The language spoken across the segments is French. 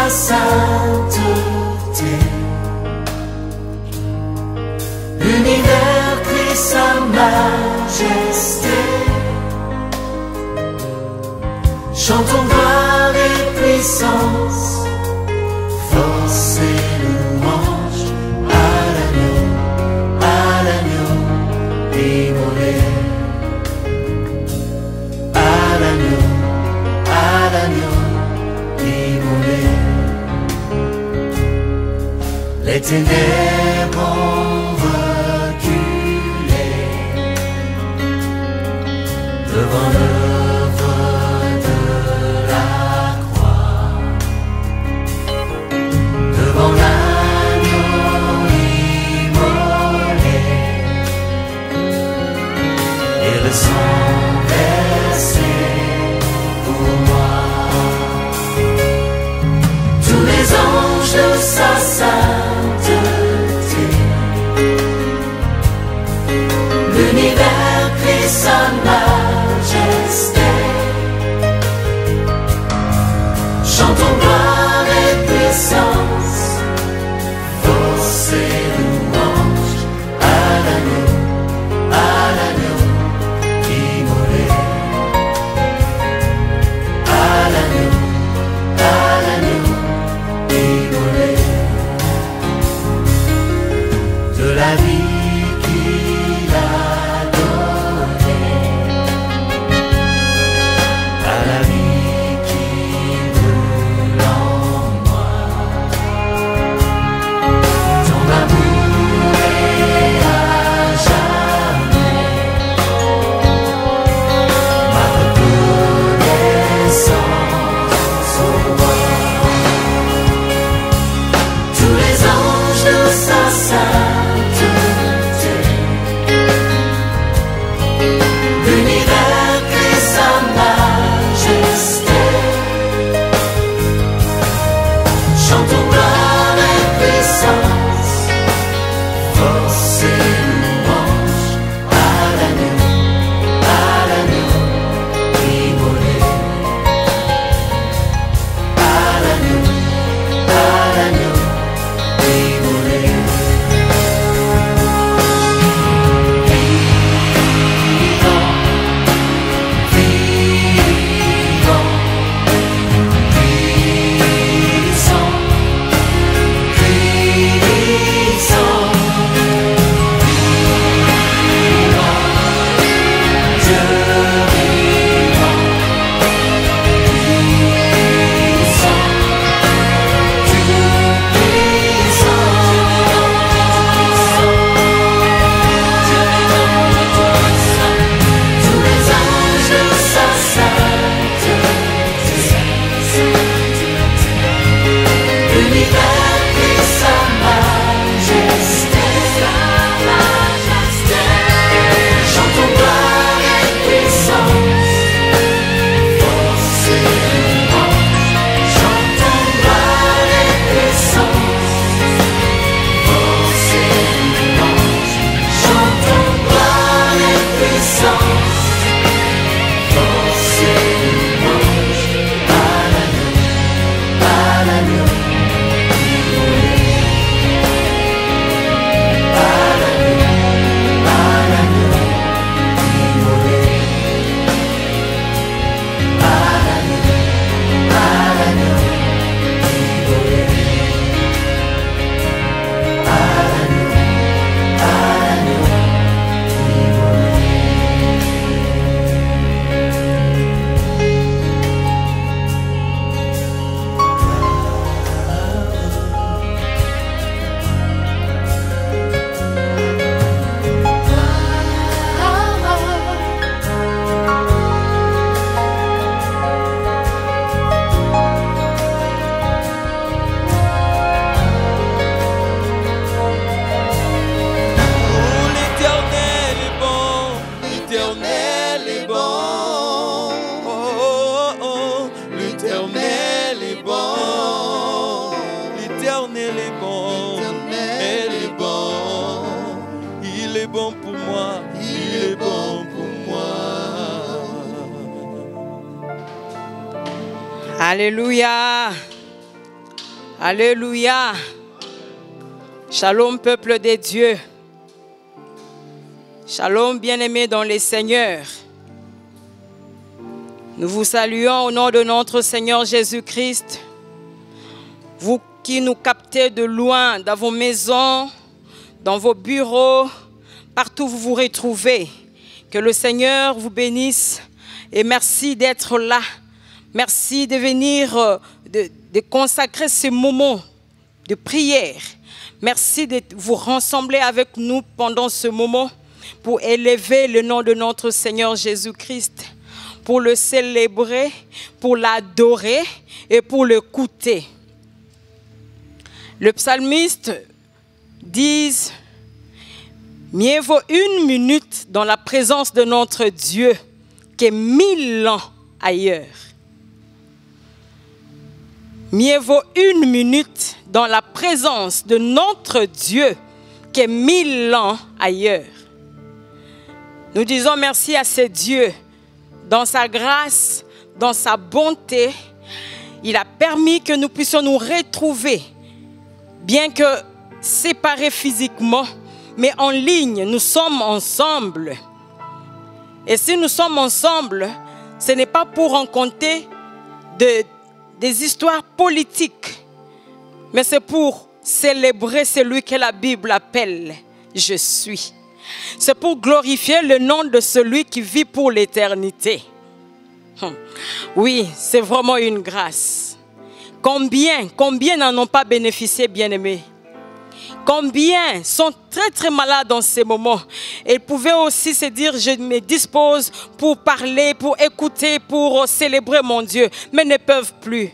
sa sainteté. L'univers crie sa majesté. Chantons gloire et puissance, force et louange à l'agneau immolé. À l'agneau immolé. Les ténèbres ont reculé devant l'œuvre de la croix, devant l'agneau immolé et le sang versé pour moi. Tous les anges de sa sainteté, l'univers crie sa majesté. Chantons gloire et puissance, force et louange à l'agneau immolé. À l'agneau immolé. De la vie qu'il a donnée à la vie qui brûle en moi. Ton amour est à jamais ma reconnaissance au roi. Tous les anges de sa sainteté, l'univers crie sa majesté. Chantons gloire et puissance, force et louange à l'agneau immolé. À l'agneau immolé. Vivant, puissant, puissant, vivant, Dieu vivant, puissant, Dieu puissant. Tous les anges de sa sainteté, l'univers crie sa majesté. Chantons gloire et puissance, force et louange. Chantons gloire et puissance, force et louange. Chantons gloire et puissance, force et louange à l'agneau immolé. À l'agneau immolé. À l'agneau immolé. À l'agneau L'Éternel est bon, l'Éternel est bon. Oh, oh, oh, l'Éternel est bon, l'Éternel est bon, l'Éternel est bon. Il est bon pour moi, il est bon pour moi. Alléluia. Alléluia. Shalom, peuple de Dieu. Shalom, bien-aimés dans les seigneurs. Nous vous saluons au nom de notre Seigneur Jésus-Christ. Vous qui nous captez de loin, dans vos maisons, dans vos bureaux, partout où vous vous retrouvez. Que le Seigneur vous bénisse et merci d'être là. Merci de venir, de consacrer ce moment de prière. Merci de vous rassembler avec nous pendant ce moment pour élever le nom de notre Seigneur Jésus-Christ, pour le célébrer, pour l'adorer et pour l'écouter. Le psalmiste dit: mieux vaut 1 minute dans la présence de notre Dieu que 1000 ans ailleurs. Mieux vaut 1 minute dans la présence de notre Dieu que 1000 ans ailleurs. Nous disons merci à ce Dieu. Dans sa grâce, dans sa bonté, il a permis que nous puissions nous retrouver, bien que séparés physiquement, mais en ligne, nous sommes ensemble. Et si nous sommes ensemble, ce n'est pas pour rencontrer des histoires politiques, mais c'est pour célébrer celui que la Bible appelle « Je suis ». C'est pour glorifier le nom de celui qui vit pour l'éternité. Oui, c'est vraiment une grâce. Combien n'en ont pas bénéficié, bien-aimés? Combien sont très très malades dans ces moments? Ils pouvaient aussi se dire: je me dispose pour parler, pour écouter, pour célébrer mon Dieu, mais ne peuvent plus.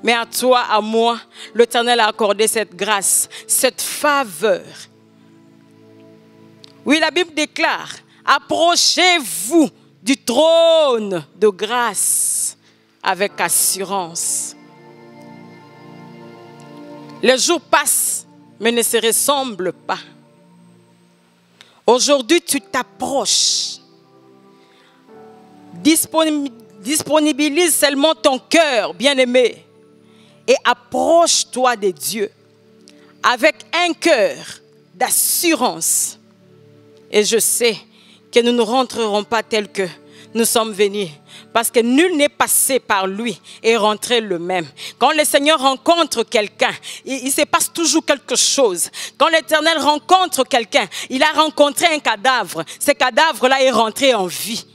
Mais à toi, à moi, l'Éternel a accordé cette grâce, cette faveur. Oui, la Bible déclare: approchez-vous du trône de grâce avec assurance. Les jours passent, mais ne se ressemblent pas. Aujourd'hui, tu t'approches. Disponibilise seulement ton cœur, bien-aimé, et approche-toi de Dieu avec un cœur d'assurance. Et je sais que nous ne rentrerons pas tel que nous sommes venus, parce que nul n'est passé par lui et rentré le même. Quand le Seigneur rencontre quelqu'un, il se passe toujours quelque chose. Quand l'Éternel rencontre quelqu'un, il a rencontré un cadavre. Ce cadavre-là est rentré en vie.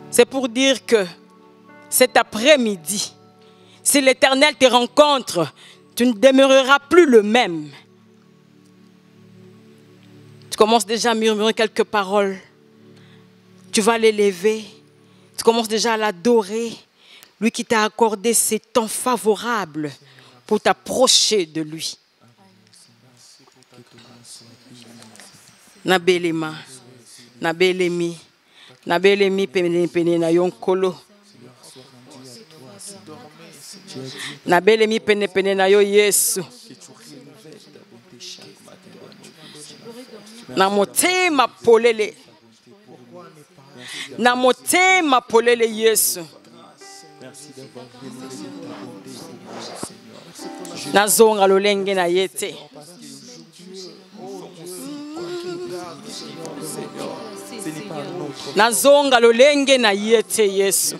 C'est pour dire que cet après-midi, si l'Éternel te rencontre, tu ne demeureras plus le même. Tu commences déjà à murmurer quelques paroles. Tu vas l'élever. Tu commences déjà à l'adorer. Lui qui t'a accordé ces temps favorables pour t'approcher de lui. Nabelema, Nabelemi, Nabelemi pene pene na yonkolo. Nabelemi pene pene na yo Yesu. Na motema polele. Na motema polele Yesu. Na zonga lolenge na yete. Na zonga lolenge na yete Yesu.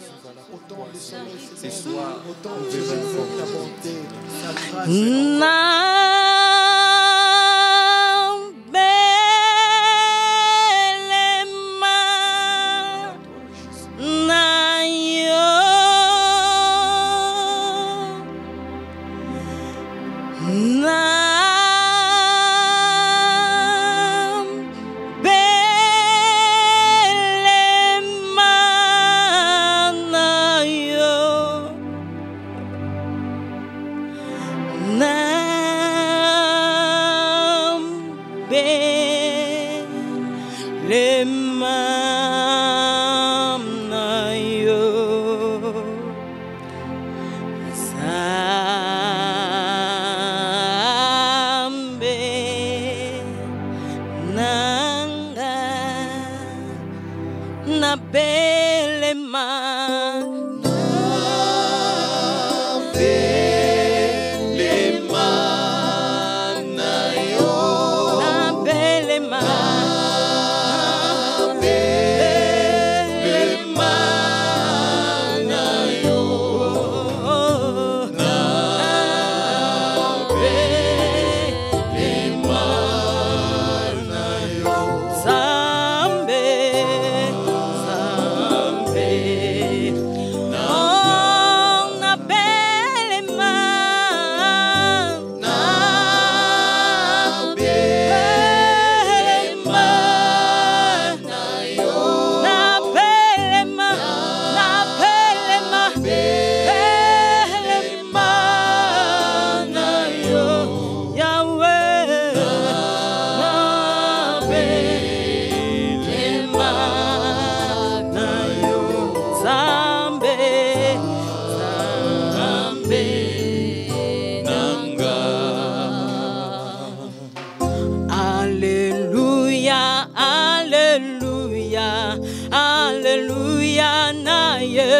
Belema.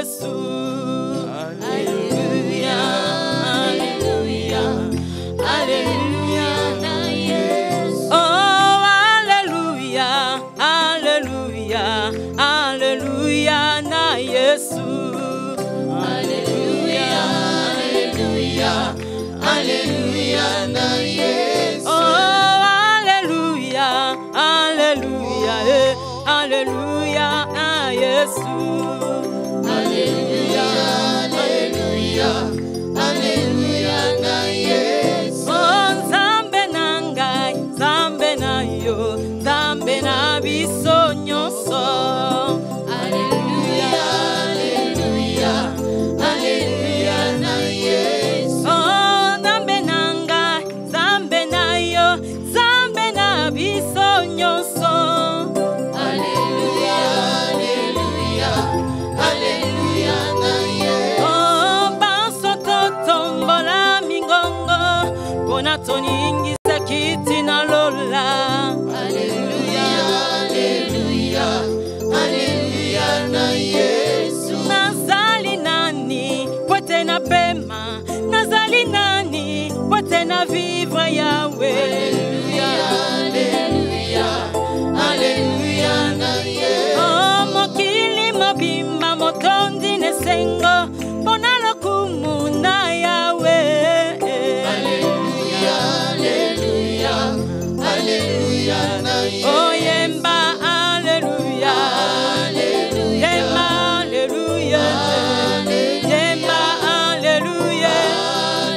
Jésus. Alléluia, Alléluia, Alléluia. Oh, Alléluia, Alléluia, Alléluia, na Jésus. Alléluia, Alléluia, Alléluia, na Jésus. Oh, Alléluia, Alléluia, Alléluia, na Jésus. Alléluia, Alléluia, Alléluia, na Jésus. Oh, Nzambe nangai, Nzambe na yo, Nzambe na biso nyonso. Alléluia, Alléluia, Alléluia, na Jésus. Oh, Nzambe nangai, Nzambe na yo, Nzambe na biso nyonso. Alléluia, Alléluia, Alléluia, na Jésus. Oh, banso totombola mingongo, bona toningisa kiti na lola. Alléluia, Alléluia, Alléluia, na Yesu. Nazali nani, pote na pema, nazali nani, pote na vivre Yahweh. Alléluia, Alléluia, na Yesu. Oh, mokili mobimba motondi nesengo, bona lokumu na Yahweh. Alléluia, Alléluia, Alléluia, na Yesu. Oh, yemba, Alléluia, yemba, Alléluia, yemba, Alléluia,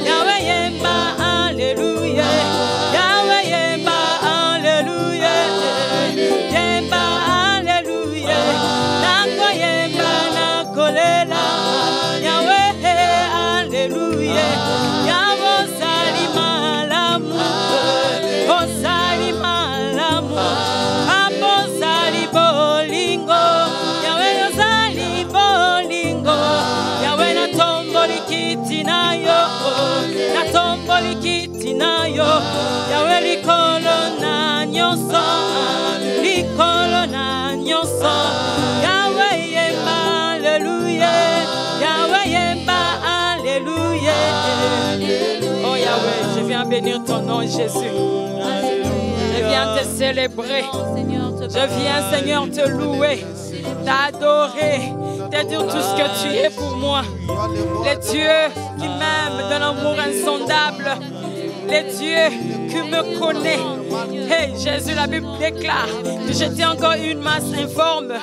Yahweh yemba, Alléluia, Yahweh yemba, Alléluia, yemba, Alléluia, nako yemba, nakolela, Yahweh, Alléluia, Yahweh salima lamu, oh salima lamu, Papa sali bolingo, Yahweh yo sali bolingo, Yahweh na tomboli kiti na yo, na tomboli kiti na yo, Yahweh likolo na nyonso, likolo na nyonso, Yahweh yemba, Alléluia, Yahweh yemba, Alléluia. Oh Yahweh, je viens bénir ton nom Jésus. Je viens te célébrer. Je viens, Seigneur, te louer, t'adorer, te dire tout ce que tu es pour moi. Les dieux qui m'aiment d'un amour insondable. Les dieux qui me connaissent. Hey, Jésus, la Bible déclare que j'étais encore une masse informe.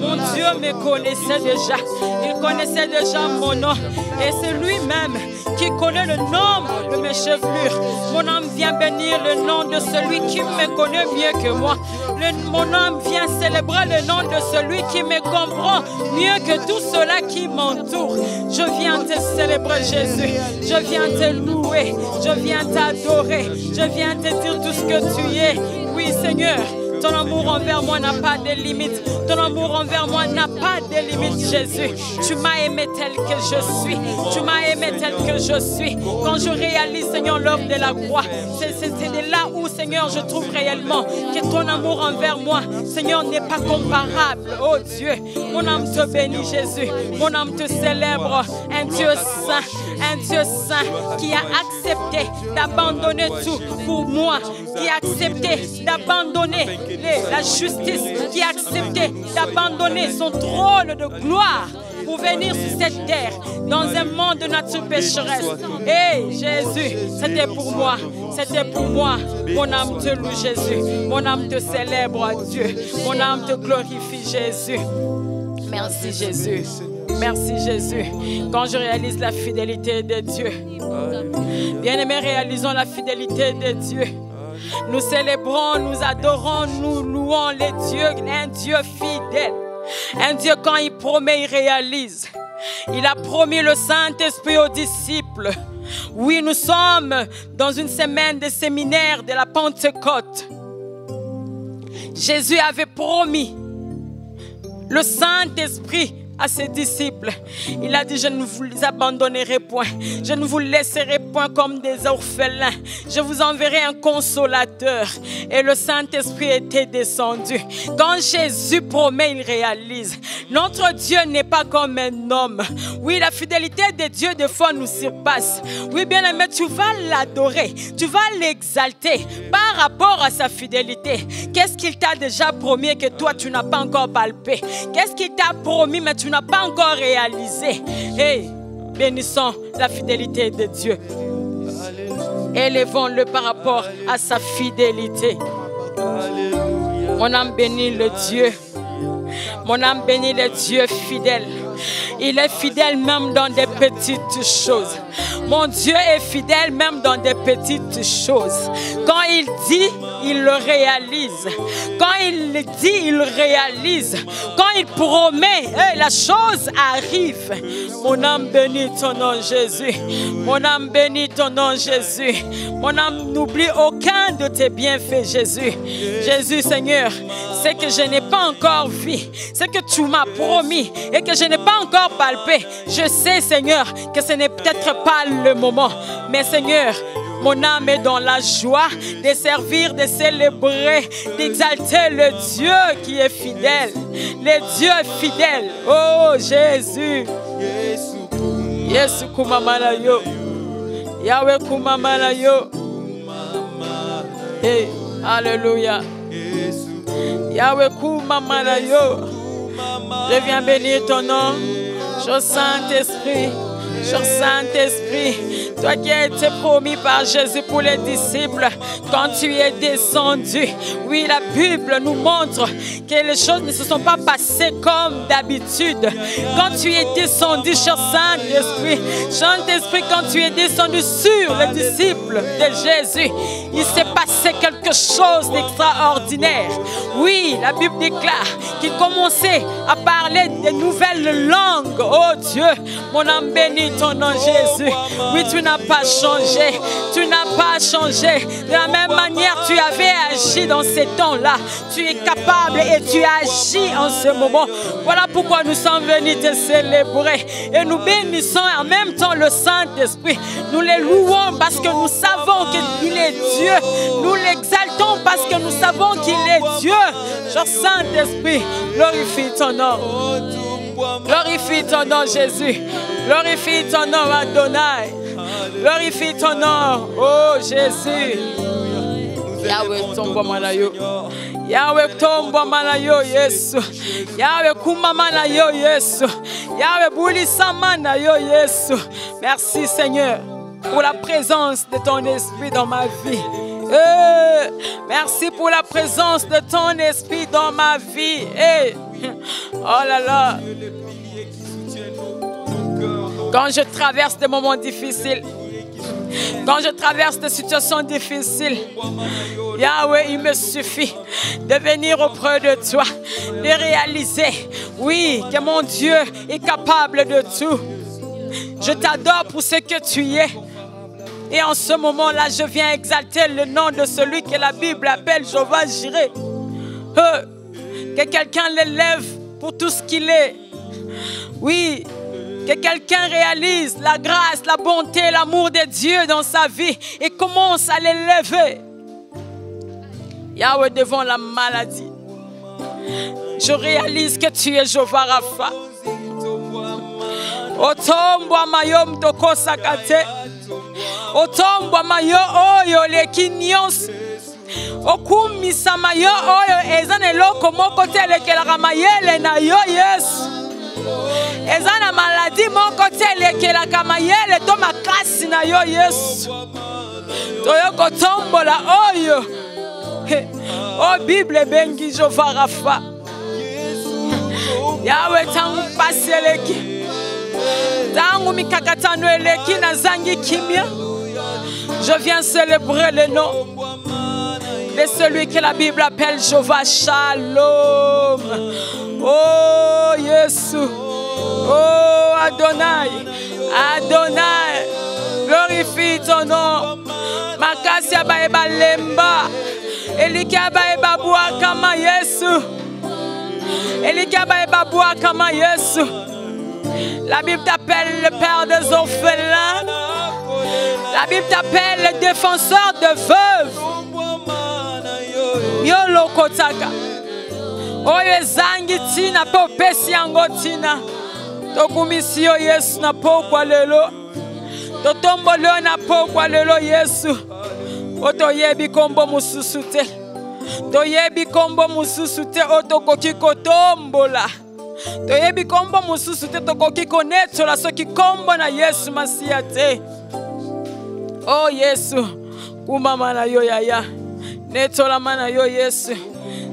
Mon Dieu me connaissait déjà. Il connaissait déjà mon nom. Et c'est lui-même qui connaît le nombre de mes chevelures. Mon âme vient bénir le nom de celui qui me connaît mieux que moi. Mon âme vient célébrer le nom de celui qui me comprend mieux que tout cela qui m'entoure. Je viens te célébrer, Jésus. Je viens te louer. Je viens t'adorer. Je viens te dire tout ce que tu es. Oui, Seigneur. Ton amour envers moi n'a pas de limite. Ton amour envers moi n'a pas de limite, Jésus. Tu m'as aimé tel que je suis. Tu m'as aimé tel que je suis. Quand je réalise, Seigneur, l'œuvre de la croix, c'est de là où, Seigneur, je trouve réellement que ton amour envers moi, Seigneur, n'est pas comparable. Oh Dieu, mon âme te bénit, Jésus. Mon âme te célèbre. Un Dieu saint qui a accepté d'abandonner tout pour moi, qui a accepté d'abandonner la justice, qui a accepté d'abandonner son trône de gloire pour venir sur cette terre dans un monde de nature pécheresse. Hey Jésus, c'était pour moi, c'était pour moi. Mon âme te loue, Jésus. Mon âme te célèbre, Dieu. Mon âme te glorifie, Jésus. Merci Jésus. Merci Jésus. Quand je réalise la fidélité de Dieu, bien-aimés, réalisons la fidélité de Dieu. Nous célébrons, nous adorons, nous louons les dieux, un Dieu fidèle. Un Dieu, quand il promet, il réalise. Il a promis le Saint-Esprit aux disciples. Oui, nous sommes dans une semaine de séminaire de la Pentecôte. Jésus avait promis le Saint-Esprit à ses disciples. Il a dit, je ne vous abandonnerai point. Je ne vous laisserai point comme des orphelins. Je vous enverrai un consolateur. Et le Saint-Esprit était descendu. Quand Jésus promet, il réalise. Notre Dieu n'est pas comme un homme. Oui, la fidélité de Dieu, des fois, nous surpasse. Oui, bien aimé, tu vas l'adorer. Tu vas l'exalter par rapport à sa fidélité. Qu'est-ce qu'il t'a déjà promis que toi, tu n'as pas encore palpé? Qu'est-ce qu'il t'a promis, mais tu n'as pas encore réalisé? Hey, bénissons la fidélité de Dieu. Élevons-le par rapport à sa fidélité. Mon âme bénit le Dieu. Mon âme bénit le Dieu fidèle. Il est fidèle même dans des petites choses. Mon Dieu est fidèle même dans des petites choses. Quand il dit, il le réalise. Quand il dit, il réalise. Quand il promet, la chose arrive. Mon âme bénit ton nom, Jésus. Mon âme bénit ton nom, Jésus. Mon âme n'oublie aucun de tes bienfaits, Jésus. Jésus, Seigneur, c'est que je n'ai pas encore vu, c'est que tu m'as promis et que je n'ai pas encore palpé. Je sais, Seigneur, que ce n'est peut-être pas le moment, mais Seigneur, mon âme est dans la joie de servir, de célébrer, d'exalter le Dieu qui est fidèle. Le Dieu fidèle. Oh Jésus. Yesu kumamala yo. Yahweh kumamala yo. Hey, alléluia. Yahweh kumamala yo. Je viens bénir ton nom. Cher Saint-Esprit. Cher Saint-Esprit, toi qui as été promis par Jésus pour les disciples, quand tu es descendu, oui, la Bible nous montre que les choses ne se sont pas passées comme d'habitude. Quand tu es descendu, cher Saint-Esprit, Saint-Esprit, quand tu es descendu sur les disciples de Jésus, il s'est passé quelque chose d'extraordinaire. Oui, la Bible déclare qu'il commençait à parler de nouvelles langues. Oh Dieu, mon âme bénit ton nom, Jésus. Oui, tu n'as pas changé. Tu n'as pas changé. De la même manière, tu avais agi dans ces temps-là. Tu es capable et tu agis en ce moment. Voilà pourquoi nous sommes venus te célébrer. Et nous bénissons en même temps le Saint-Esprit. Nous les louons parce que nous savons qu'il est Dieu. Nous l'exaltons parce que nous savons qu'il est Dieu. Cher Saint-Esprit, glorifie ton nom. Glorifie ton nom, Jésus. Glorifie ton nom, Adonai. Glorifie ton nom, oh Jésus. Yahweh tombo malayo. Yahweh tombo malayo, Yesu. Yahweh kumamana yo, Yesu. Yahweh bulisamana yo, Yesu. Merci Seigneur pour la présence de ton esprit dans ma vie. Merci pour la présence de ton esprit dans ma vie. Oh là là. Quand je traverse des moments difficiles, quand je traverse des situations difficiles, Yahweh, il me suffit de venir auprès de toi, de réaliser, oui, que mon Dieu est capable de tout. Je t'adore pour ce que tu es. Et en ce moment-là, je viens exalter le nom de celui que la Bible appelle Jéhovah Jireh. Que quelqu'un l'élève pour tout ce qu'il est. Oui, que quelqu'un réalise la grâce, la bonté, l'amour de Dieu dans sa vie et commence à l'élever. Yahweh, devant la maladie, je réalise que tu es Jéhovah Rapha. Otombwa mayom toko sakate. Otombwa mayo oyo lekinyos. Okumisa mayo oyo ezane loko moko telekelaka mayele na yo Yesu. Ezana maladie moko telekelaka mayele to makasi na yo Yesu. Toyoko tombola oyo. O Bible bengi Jéhovah Rapha. Yahweh tangu paseleki. Tangu mikakatano eleki na zangi kimia. Je viens célébrer le nom de celui que la Bible appelle Jéhovah Shalom. Oh Yesu. Oh Adonai. Adonai. Glorifie ton nom. Makasi abaeba lemba. Elika abaeba bua kama Yesu. Elika abaeba bua kama Yesu. La Bible t'appelle le père des orphelins. La Bible t'appelle le défenseur de veuves. Yolo kotaka. Oyo ezangi tina po pesi yango tina. Tokumisi yo Yesu na pokwa lelo. Totombolo na pokwa lelo Yesu. Otoyebi kombo mususu te. Toyebi kombo mususu te otokoki kotombola. Toyebi kombo mususu te tokoki konetola soki kombo na Yesu Masiya te. Oh Yesu, kumama na yo yaya. Netola mana yo Yesu.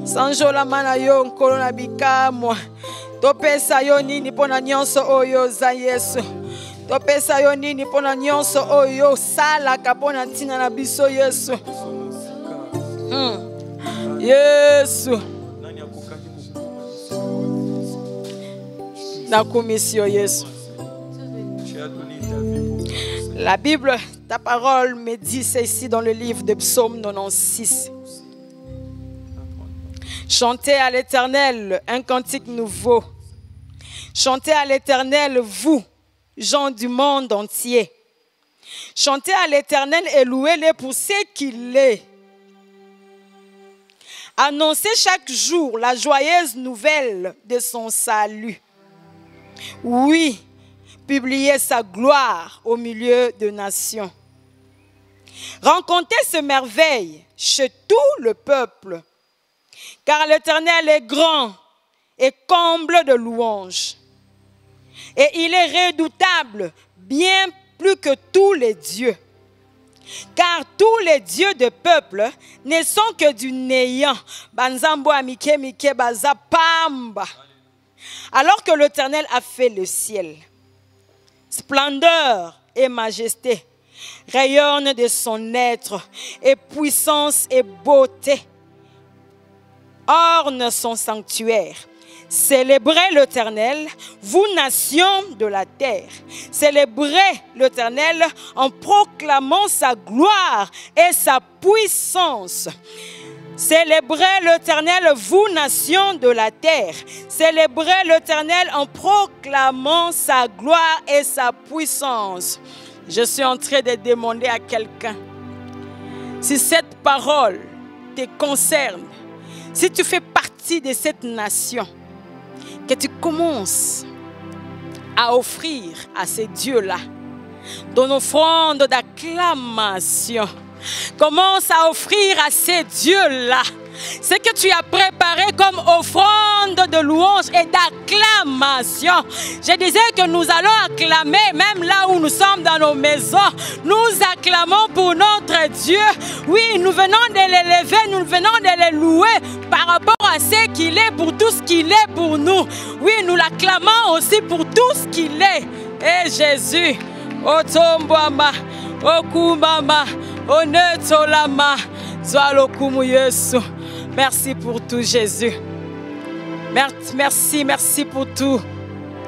Sanjola mana yo nkolo na bikamwa. Topesa yo nini pona nyonso oyo za Yesu. Topesa yo nini pona nyonso oyo salaka pona ntina na biso Yesu. Yesu. Nakumisio Yesu. La Bible, ta parole me dit, c'est ici dans le livre de Psaume 96. Chantez à l'Éternel un cantique nouveau. Chantez à l'Éternel, vous, gens du monde entier. Chantez à l'Éternel et louez-le pour ce qu'il est. Annoncez chaque jour la joyeuse nouvelle de son salut. Oui, publiez sa gloire au milieu de nations. Rencontrez ce merveille chez tout le peuple, car l'Éternel est grand et comble de louanges. Et il est redoutable, bien plus que tous les dieux. Car tous les dieux de peuple ne sont que du néant. Banzambo amike mike baza pamba. Alors que l'Éternel a fait le ciel, splendeur et majesté rayonnent de son être, et puissance et beauté ornent son sanctuaire. Célébrez l'Éternel, vous nations de la terre. Célébrez l'Éternel en proclamant sa gloire et sa puissance. Célébrez l'Éternel, vous nations de la terre. Célébrez l'Éternel en proclamant sa gloire et sa puissance. Je suis en train de demander à quelqu'un, si cette parole te concerne, si tu fais partie de cette nation, que tu commences à offrir à ces dieux-là ton offrande d'acclamation. Commence à offrir à ces dieux-là ce que tu as préparé comme offrande de louange et d'acclamation. Je disais que nous allons acclamer même là où nous sommes dans nos maisons. Nous acclamons pour notre Dieu. Oui, nous venons de l'élever, nous venons de le louer par rapport à ce qu'il est, pour tout ce qu'il est pour nous. Oui, nous l'acclamons aussi pour tout ce qu'il est. Et Jésus, Otombwama, Okumama, Onetolama, Zwalokumu Yesu. Merci pour tout, Jésus. Merci pour tout,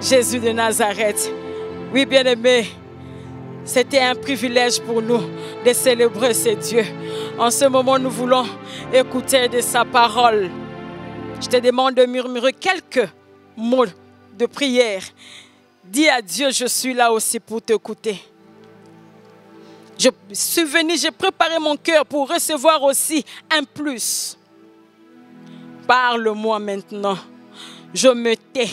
Jésus de Nazareth. Oui, bien-aimé, c'était un privilège pour nous de célébrer ce Dieu. En ce moment, nous voulons écouter de sa parole. Je te demande de murmurer quelques mots de prière. Dis à Dieu, je suis là aussi pour t'écouter. Je suis venu, j'ai préparé mon cœur pour recevoir aussi un plus. Parle-moi maintenant. Je me tais.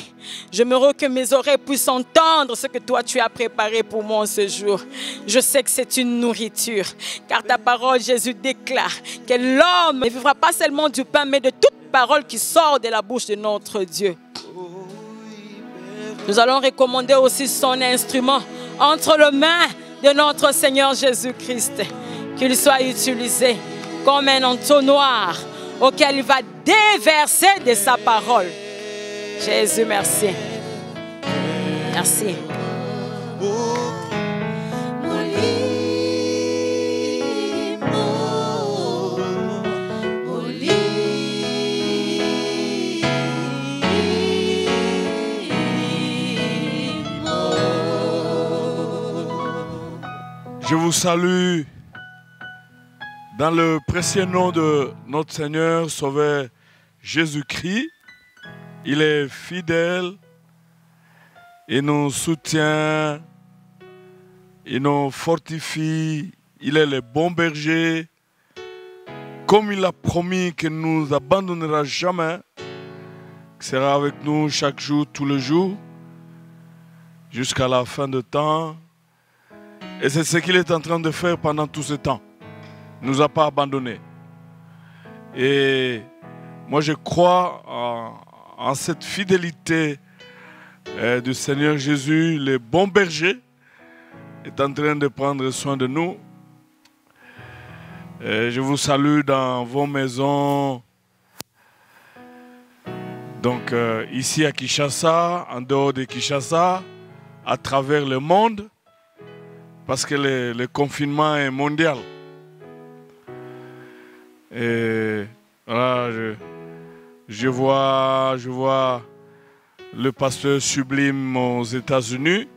Je me rends que mes oreilles puissent entendre ce que toi tu as préparé pour moi en ce jour. Je sais que c'est une nourriture. Car ta parole, Jésus, déclare que l'homme ne vivra pas seulement du pain, mais de toute parole qui sort de la bouche de notre Dieu. Nous allons recommander aussi son instrument entre les mains de notre Seigneur Jésus-Christ. Qu'il soit utilisé comme un entonnoir auquel il va déverser de sa parole. Jésus, merci. Merci. Je vous salue dans le précieux nom de notre Seigneur Sauveur Jésus-Christ. Il est fidèle Il nous soutient, il nous fortifie, il est le bon berger. Comme il a promis qu'il ne nous abandonnera jamais, qu'il sera avec nous chaque jour, tous les jours, jusqu'à la fin de temps. Et c'est ce qu'il est en train de faire pendant tout ce temps. Il ne nous a pas abandonnés. Et moi je crois en cette fidélité du Seigneur Jésus, le bon berger, est en train de prendre soin de nous. Et je vous salue dans vos maisons. Donc ici à Kinshasa, en dehors de Kinshasa, à travers le monde, parce que le confinement est mondial. Et voilà, je vois le pasteur Sublime aux États-Unis.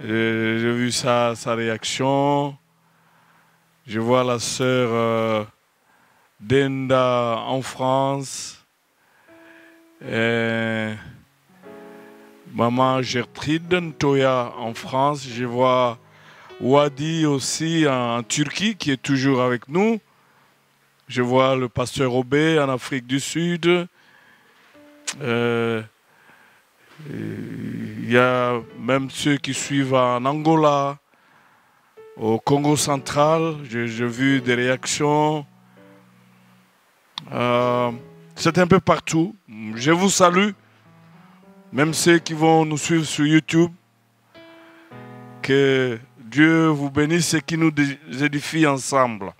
J'ai vu sa réaction. Je vois la sœur Denda en France. Et maman Gertrude Ntoya en France. Je vois Wadi aussi en Turquie qui est toujours avec nous. Je vois le pasteur Robé en Afrique du Sud. Il y a même ceux qui suivent en Angola, au Congo central. J'ai vu des réactions. C'est un peu partout. Je vous salue. Même ceux qui vont nous suivre sur YouTube. Que Dieu vous bénisse et qu'il nous édifie ensemble.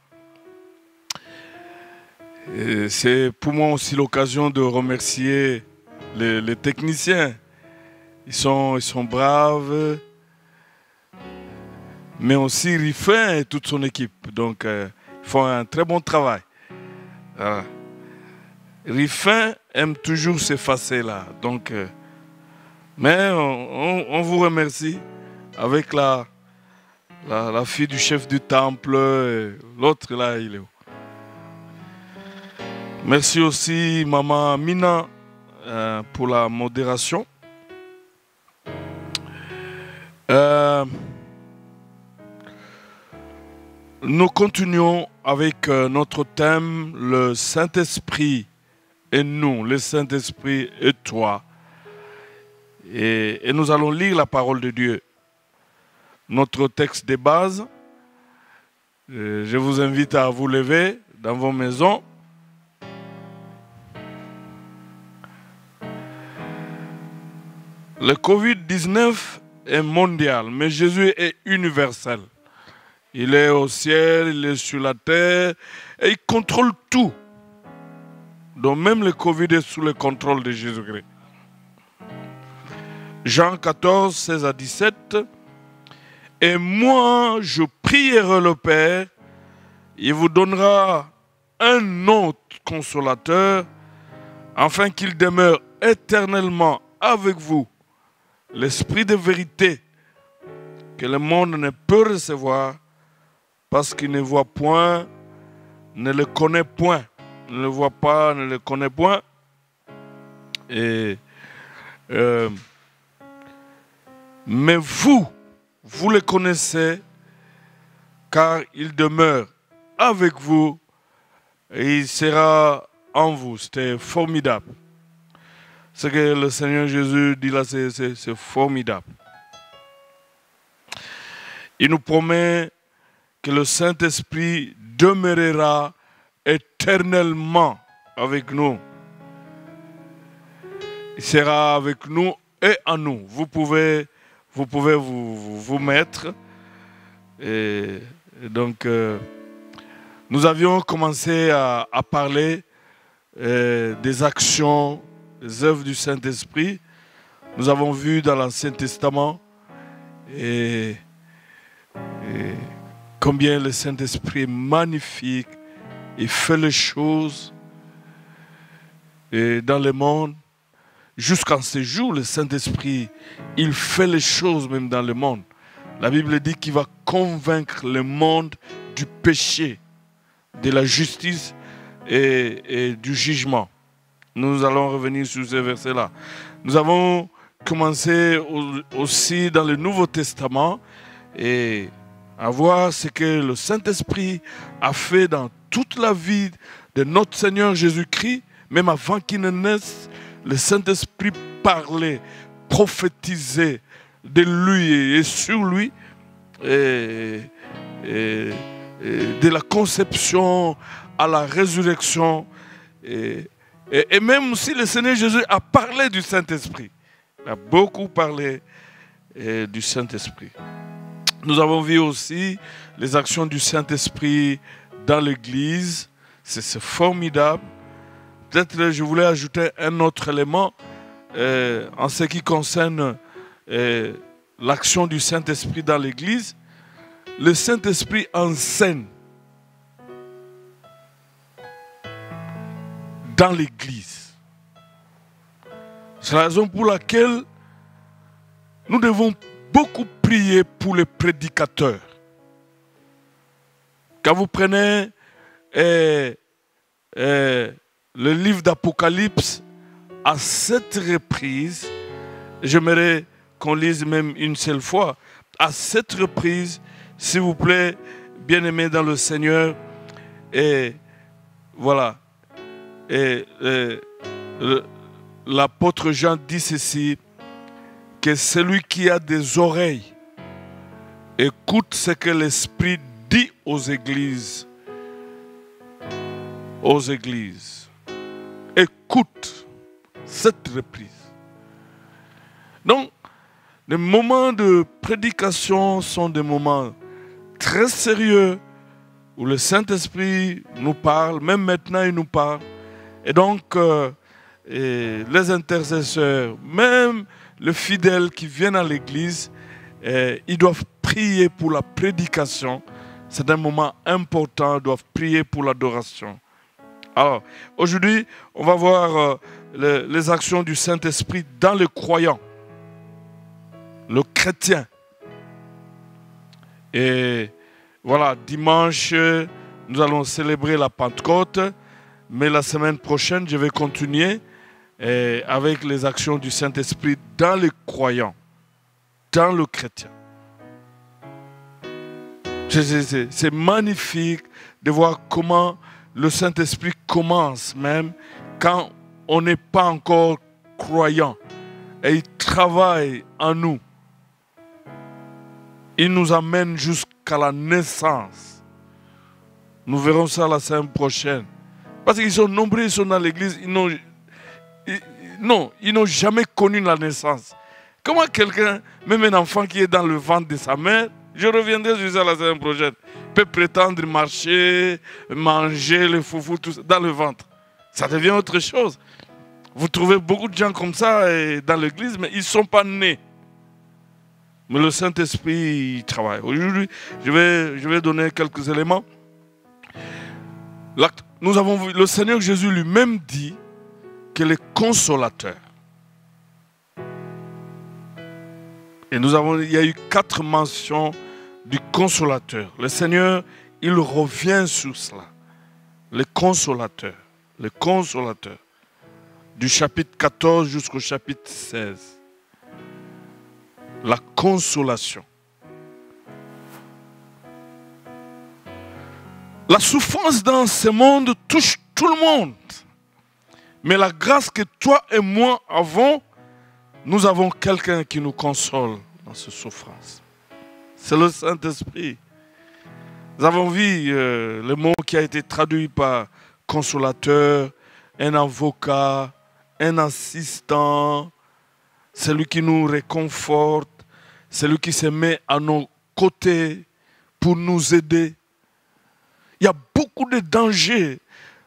C'est pour moi aussi l'occasion de remercier les techniciens. Ils sont braves, mais aussi Rifin et toute son équipe. Donc, ils font un très bon travail. Voilà. Rifin aime toujours s'effacer-là. Donc, mais on vous remercie avec la fille du chef du temple. L'autre, là, il est où? Merci aussi, Maman Mina, pour la modération. Nous continuons avec notre thème, le Saint-Esprit et nous, le Saint-Esprit et toi. Et nous allons lire la parole de Dieu. Notre texte de base, je vous invite à vous lever dans vos maisons. Le Covid-19 est mondial, mais Jésus est universel. Il est au ciel, il est sur la terre, et il contrôle tout. Donc même le Covid est sous le contrôle de Jésus-Christ. Jean 14, 16 à 17. Et moi, je prierai le Père, il vous donnera un autre consolateur, afin qu'il demeure éternellement avec vous. L'esprit de vérité que le monde ne peut recevoir parce qu'il ne voit point, ne le connaît point. Ne le voit pas, ne le connaît point. Et, mais vous le connaissez car il demeure avec vous et il sera en vous. C'était formidable. Ce que le Seigneur Jésus dit là, c'est formidable. Il nous promet que le Saint-Esprit demeurera éternellement avec nous. Il sera avec nous et en nous. Vous pouvez vous mettre. Et donc, nous avions commencé à parler des actions, des œuvres du Saint-Esprit. Nous avons vu dans l'Ancien Testament et combien le Saint-Esprit est magnifique. Il fait les choses et dans le monde. Jusqu'en ce jour, le Saint-Esprit, il fait les choses même dans le monde. La Bible dit qu'il va convaincre le monde du péché, de la justice et du jugement. Nous allons revenir sur ce verset-là. Nous avons commencer aussi dans le Nouveau Testament et à voir ce que le Saint-Esprit a fait dans toute la vie de notre Seigneur Jésus-Christ, même avant qu'il ne naisse. Le Saint-Esprit parlait, prophétisait de lui et sur lui, et de la conception à la résurrection. Et même aussi le Seigneur Jésus a parlé du Saint-Esprit. Il a beaucoup parlé du Saint-Esprit. Nous avons vu aussi les actions du Saint-Esprit dans l'Église. C'est formidable. Peut-être je voulais ajouter un autre élément en ce qui concerne l'action du Saint-Esprit dans l'Église. Le Saint-Esprit enseigne dans l'Église. C'est la raison pour laquelle nous devons beaucoup prier pour les prédicateurs. Quand vous prenez le livre d'Apocalypse, à 7 reprises, j'aimerais qu'on lise même une seule fois, à 7 reprises, s'il vous plaît, bien-aimés dans le Seigneur, et voilà, et l'apôtre Jean dit ceci, que celui qui a des oreilles écoute ce que l'Esprit dit aux églises. Aux églises. Écoute cette reprise. Donc, les moments de prédication sont des moments très sérieux où le Saint-Esprit nous parle, même maintenant il nous parle. Et donc, les intercesseurs, même les fidèles qui viennent à l'église, ils doivent prier pour la prédication. C'est un moment important, ils doivent prier pour l'adoration. Alors, aujourd'hui, on va voir les actions du Saint-Esprit dans le croyant, le chrétien. Et voilà, dimanche, nous allons célébrer la Pentecôte, mais la semaine prochaine, je vais continuer avec les actions du Saint-Esprit dans les croyants, dans le chrétien. C'est magnifique de voir comment le Saint-Esprit commence même quand on n'est pas encore croyant. Et il travaille en nous. Il nous amène jusqu'à la naissance. Nous verrons ça la semaine prochaine. Parce qu'ils sont nombreux, ils sont dans l'église, ils n'ont jamais connu la naissance. Comment quelqu'un, même un enfant qui est dans le ventre de sa mère, je reviendrai sur ça la semaine prochaine, peut prétendre marcher, manger le foufou, tout ça, dans le ventre. Ça devient autre chose. Vous trouvez beaucoup de gens comme ça dans l'église, mais ils ne sont pas nés. Mais le Saint-Esprit, il travaille. Aujourd'hui, je vais donner quelques éléments. Nous avons vu, le Seigneur Jésus lui-même dit que le consolateur. Et il y a eu 4 mentions du consolateur. Le Seigneur, il revient sur cela. Le consolateur. Le consolateur. Du chapitre 14 jusqu'au chapitre 16. La consolation. La souffrance dans ce monde touche tout le monde. Mais la grâce que toi et moi avons, nous avons quelqu'un qui nous console dans cette souffrance. C'est le Saint-Esprit. Nous avons vu le mot qui a été traduit par consolateur, un avocat, un assistant, celui qui nous réconforte, celui qui se met à nos côtés pour nous aider. Il y a beaucoup de dangers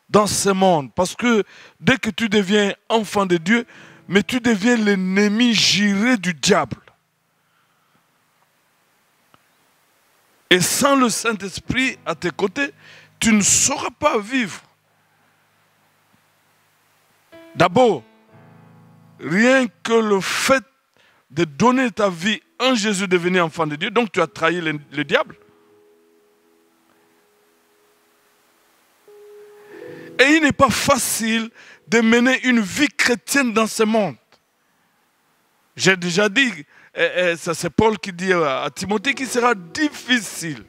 dans ce monde parce que dès que tu deviens enfant de Dieu, mais tu deviens l'ennemi juré du diable. Et sans le Saint-Esprit à tes côtés, tu ne sauras pas vivre. D'abord, rien que le fait de donner ta vie en Jésus, devenir enfant de Dieu, donc tu as trahi le diable. Et il n'est pas facile de mener une vie chrétienne dans ce monde. J'ai déjà dit, c'est Paul qui dit à Timothée qu'il sera difficile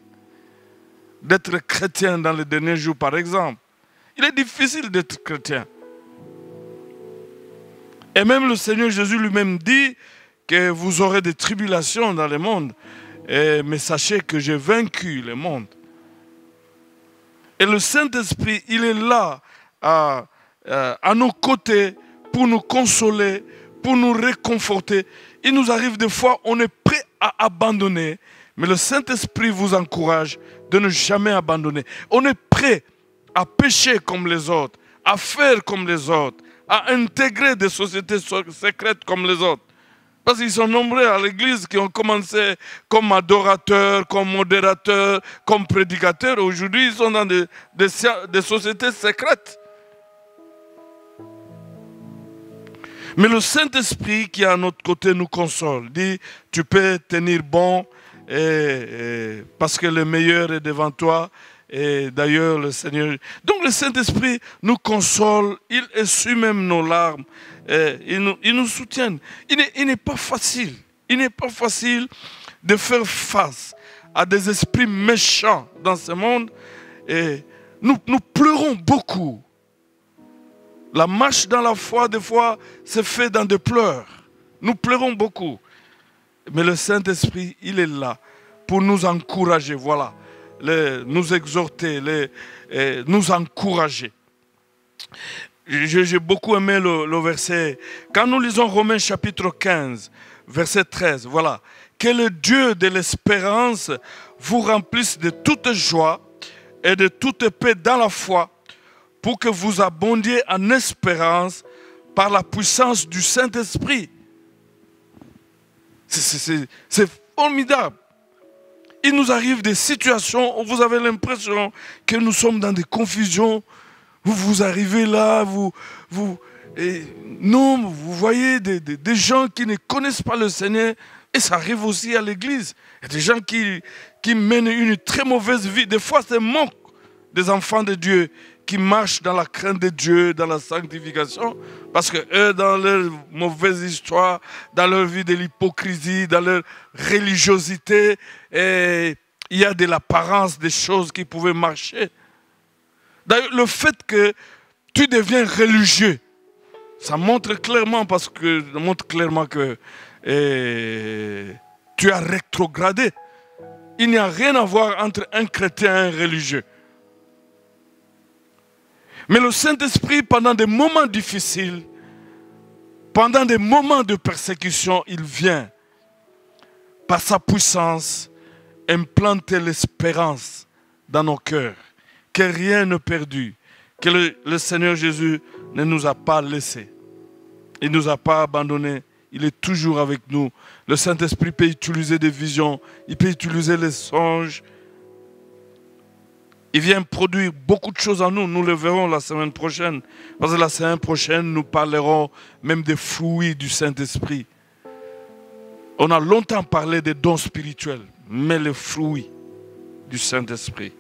d'être chrétien dans les derniers jours, par exemple. Il est difficile d'être chrétien. Et même le Seigneur Jésus lui-même dit que vous aurez des tribulations dans le monde. Mais sachez que j'ai vaincu le monde. Et le Saint-Esprit, il est là à nos côtés pour nous consoler, pour nous réconforter. Il nous arrive des fois, on est prêt à abandonner, mais le Saint-Esprit vous encourage de ne jamais abandonner. On est prêt à pécher comme les autres, à faire comme les autres, à intégrer des sociétés secrètes comme les autres. Parce qu'ils sont nombreux à l'église qui ont commencé comme adorateurs, comme modérateurs, comme prédicateurs. Aujourd'hui, ils sont dans des sociétés secrètes. Mais le Saint-Esprit qui est à notre côté nous console. Dit, tu peux tenir bon parce que le meilleur est devant toi. Et d'ailleurs, le Seigneur... Donc le Saint-Esprit nous console, il essuie même nos larmes. Il nous soutient. Il n'est pas facile. Il n'est pas facile de faire face à des esprits méchants dans ce monde. Et nous pleurons beaucoup. La marche dans la foi, des fois, se fait dans des pleurs. Nous pleurons beaucoup. Mais le Saint-Esprit, il est là pour nous encourager. Voilà. Nous exhorter, nous encourager. J'ai beaucoup aimé le verset. Quand nous lisons Romains chapitre 15, verset 13, voilà. Que le Dieu de l'espérance vous remplisse de toute joie et de toute paix dans la foi, pour que vous abondiez en espérance par la puissance du Saint-Esprit. C'est formidable. Il nous arrive des situations où vous avez l'impression que nous sommes dans des confusions. Vous arrivez là, vous voyez des gens qui ne connaissent pas le Seigneur. Et ça arrive aussi à l'église. Il y a des gens qui mènent une très mauvaise vie. Des fois, c'est moque des enfants de Dieu qui marchent dans la crainte de Dieu, dans la sanctification. Parce que eux, dans leur mauvaise histoire, dans leur vie de l'hypocrisie, dans leur religiosité, il y a de l'apparence des choses qui pouvaient marcher. D'ailleurs, le fait que tu deviens religieux, ça montre clairement que tu as rétrogradé. Il n'y a rien à voir entre un chrétien et un religieux. Mais le Saint-Esprit, pendant des moments difficiles, pendant des moments de persécution, il vient, par sa puissance, implanter l'espérance dans nos cœurs, que rien n'est perdu, que le Seigneur Jésus ne nous a pas laissés. Il ne nous a pas abandonnés, il est toujours avec nous. Le Saint-Esprit peut utiliser des visions, il peut utiliser les songes. Il vient produire beaucoup de choses en nous. Nous le verrons la semaine prochaine. Parce que la semaine prochaine, nous parlerons même des fruits du Saint-Esprit. On a longtemps parlé des dons spirituels, mais les fruits du Saint-Esprit.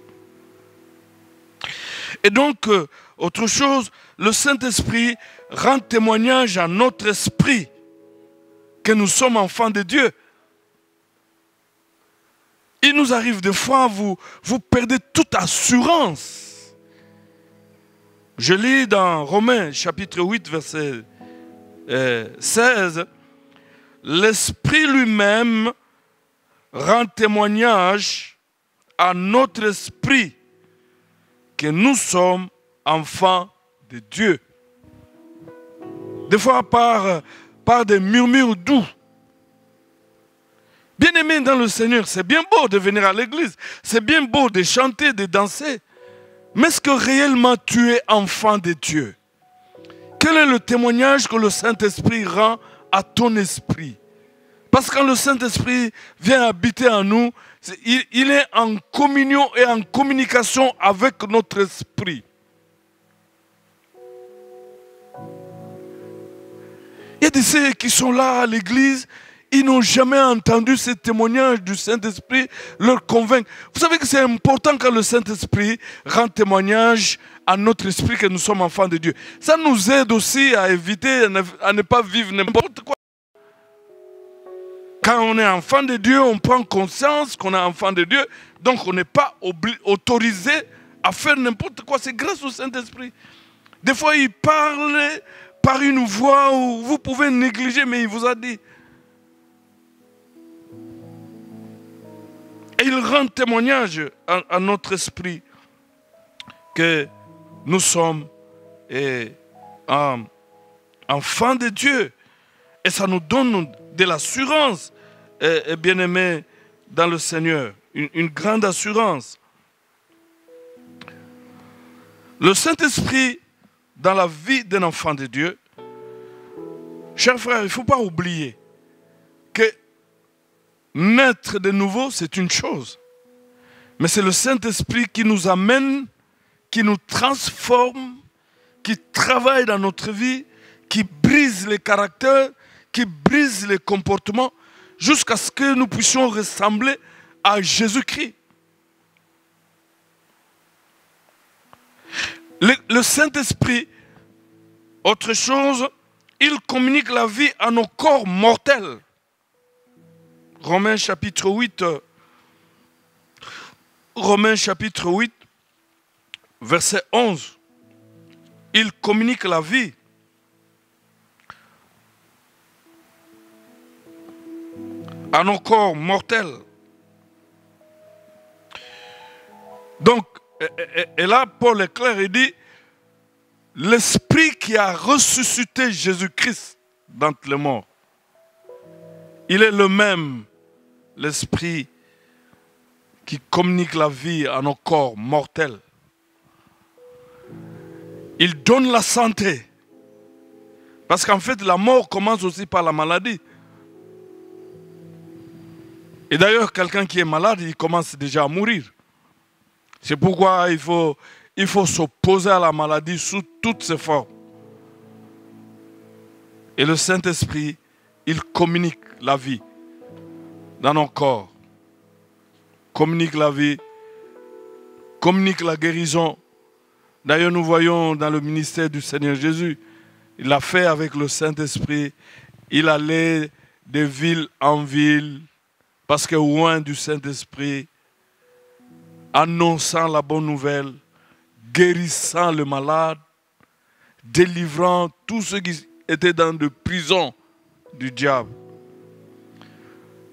Et donc, autre chose, le Saint-Esprit rend témoignage à notre esprit que nous sommes enfants de Dieu. Il nous arrive des fois, vous perdez toute assurance. Je lis dans Romains chapitre 8, verset 16. L'Esprit lui-même rend témoignage à notre esprit que nous sommes enfants de Dieu. Des fois par des murmures doux. Bien-aimé dans le Seigneur, c'est bien beau de venir à l'église, c'est bien beau de chanter, de danser. Mais est-ce que réellement tu es enfant de Dieu? Quel est le témoignage que le Saint-Esprit rend à ton esprit? Parce que quand le Saint-Esprit vient habiter en nous, il est en communion et en communication avec notre esprit. Il y a des ceux qui sont là à l'église, ils n'ont jamais entendu ce témoignage du Saint-Esprit leur convaincre. Vous savez que c'est important quand le Saint-Esprit rend témoignage à notre esprit que nous sommes enfants de Dieu. Ça nous aide aussi à éviter, à ne pas vivre n'importe quoi. Quand on est enfant de Dieu, on prend conscience qu'on est enfant de Dieu. Donc on n'est pas autorisé à faire n'importe quoi. C'est grâce au Saint-Esprit. Des fois, il parle par une voix où vous pouvez négliger, mais il vous a dit. Et il rend témoignage à notre esprit que nous sommes enfants de Dieu. Et ça nous donne de l'assurance, bien-aimés dans le Seigneur. Une grande assurance. Le Saint-Esprit, dans la vie d'un enfant de Dieu, chers frères, il ne faut pas oublier que naître de nouveau, c'est une chose. Mais c'est le Saint-Esprit qui nous amène, qui nous transforme, qui travaille dans notre vie, qui brise les caractères, qui brise les comportements, jusqu'à ce que nous puissions ressembler à Jésus-Christ. Le Saint-Esprit, autre chose, il communique la vie à nos corps mortels. Romains chapitre 8, verset 11. Il communique la vie. À nos corps mortels. Donc, et là, Paul est clair, il dit, l'Esprit qui a ressuscité Jésus-Christ d'entre les morts, il est le même, l'Esprit qui communique la vie à nos corps mortels. Il donne la santé. Parce qu'en fait, la mort commence aussi par la maladie. Et d'ailleurs, quelqu'un qui est malade, il commence déjà à mourir. C'est pourquoi il faut s'opposer à la maladie sous toutes ses formes. Et le Saint-Esprit, il communique la vie dans nos corps. Communique la vie, communique la guérison. D'ailleurs, nous voyons dans le ministère du Seigneur Jésus, il l'a fait avec le Saint-Esprit. Il allait de ville en ville, parce que loin du Saint-Esprit, annonçant la bonne nouvelle, guérissant le malade, délivrant tous ceux qui étaient dans des prisons du diable.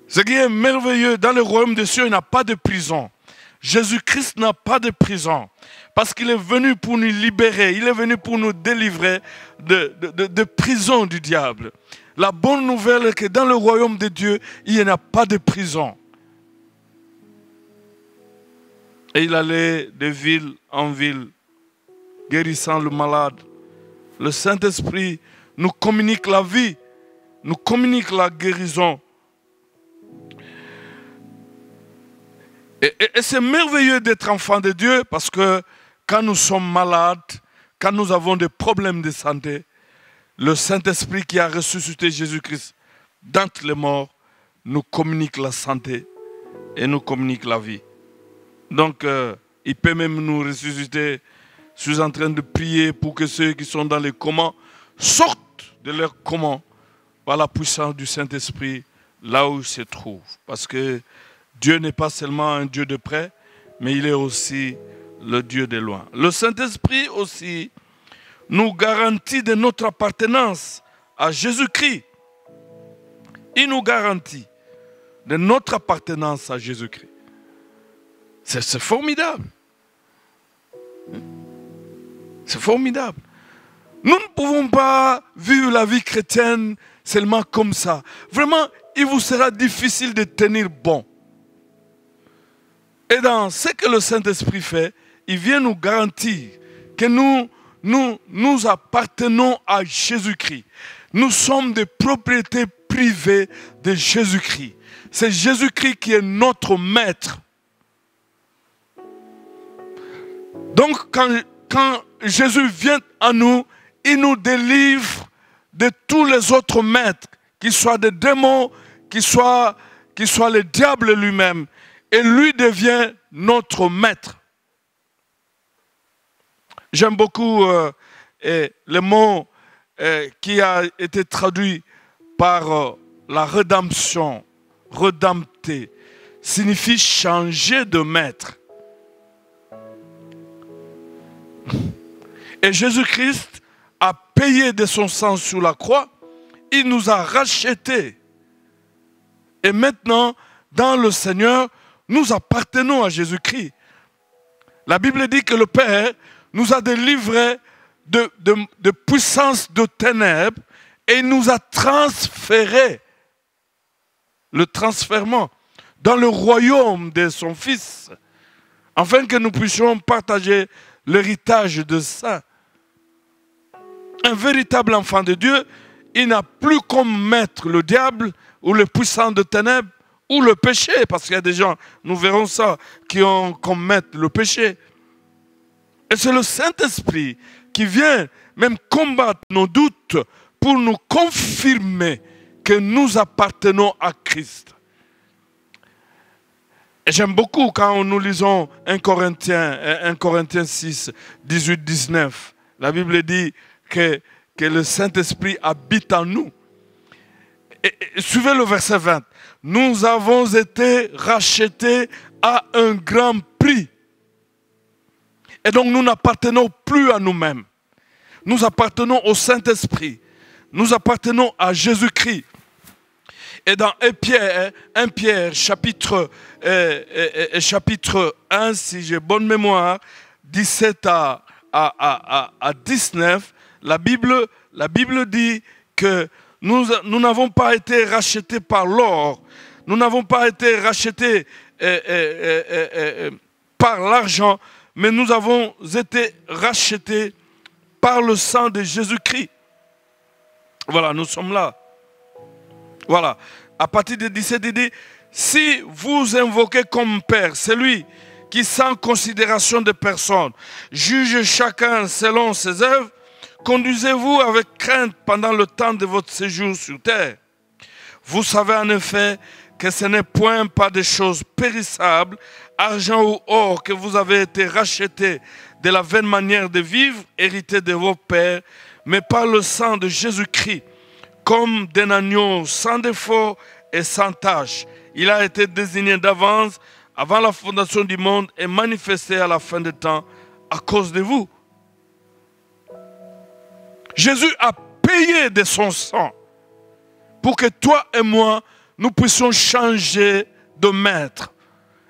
Ce qui est merveilleux, dans le royaume des cieux, il n'y a pas de prison. Jésus-Christ n'a pas de prison. Parce qu'il est venu pour nous libérer, il est venu pour nous délivrer de prison du diable. La bonne nouvelle est que dans le royaume de Dieu, il n'y a pas de prison. Et il allait de ville en ville, guérissant le malade. Le Saint-Esprit nous communique la vie, nous communique la guérison. Et c'est merveilleux d'être enfant de Dieu parce que quand nous sommes malades, quand nous avons des problèmes de santé, le Saint-Esprit qui a ressuscité Jésus-Christ d'entre les morts nous communique la santé et nous communique la vie. Donc, il peut même nous ressusciter. Je suis en train de prier pour que ceux qui sont dans les comas sortent de leur coma par la puissance du Saint-Esprit là où ils se trouvent. Parce que Dieu n'est pas seulement un Dieu de près, mais il est aussi le Dieu de loin. Le Saint-Esprit aussi nous garantit de notre appartenance à Jésus-Christ. Il nous garantit de notre appartenance à Jésus-Christ. C'est formidable. C'est formidable. Nous ne pouvons pas vivre la vie chrétienne seulement comme ça. Vraiment, il vous sera difficile de tenir bon. Et dans ce que le Saint-Esprit fait, il vient nous garantir que nous appartenons à Jésus-Christ. Nous sommes des propriétés privées de Jésus-Christ. C'est Jésus-Christ qui est notre maître. Donc, quand Jésus vient à nous, il nous délivre de tous les autres maîtres, qu'ils soient des démons, qu'ils soient le diable lui-même. Et lui devient notre maître. J'aime beaucoup le mot qui a été traduit par la rédemption redempté signifie changer de maître. Et Jésus-Christ a payé de son sang sur la croix. Il nous a rachetés. Et maintenant, dans le Seigneur, nous appartenons à Jésus-Christ. La Bible dit que le Père nous a délivrés de puissance de ténèbres et il nous a transférés, le transfèrement, dans le royaume de son Fils, afin que nous puissions partager l'héritage de ça. Un véritable enfant de Dieu, il n'a plus comme maître le diable ou le puissant de ténèbres ou le péché, parce qu'il y a des gens, nous verrons ça, qui ont comme maître le péché. Et c'est le Saint-Esprit qui vient même combattre nos doutes pour nous confirmer que nous appartenons à Christ. Et j'aime beaucoup quand nous lisons 1 Corinthiens 6, 18, 19. La Bible dit que le Saint-Esprit habite en nous. Et suivez le verset 20. Nous avons été rachetés à un grand prix. Et donc nous n'appartenons plus à nous-mêmes. Nous appartenons au Saint-Esprit. Nous appartenons à Jésus-Christ. Et dans 1 Pierre chapitre 1, si j'ai bonne mémoire, 17 à 19, la Bible dit que nous n'avons pas été rachetés par l'or, nous n'avons pas été rachetés par l'argent, mais nous avons été rachetés par le sang de Jésus-Christ. Voilà, nous sommes là. Voilà, à partir de 17, il dit, si vous invoquez comme Père celui qui, sans considération de personne, juge chacun selon ses œuvres, conduisez-vous avec crainte pendant le temps de votre séjour sur terre. Vous savez en effet que ce n'est point par des choses périssables, argent ou or, que vous avez été rachetés de la vaine manière de vivre, hérité de vos pères, mais par le sang de Jésus-Christ, comme d'un agneau sans défaut et sans tache. Il a été désigné d'avance, avant la fondation du monde, et manifesté à la fin des temps à cause de vous. Jésus a payé de son sang pour que toi et moi, nous puissions changer de maître.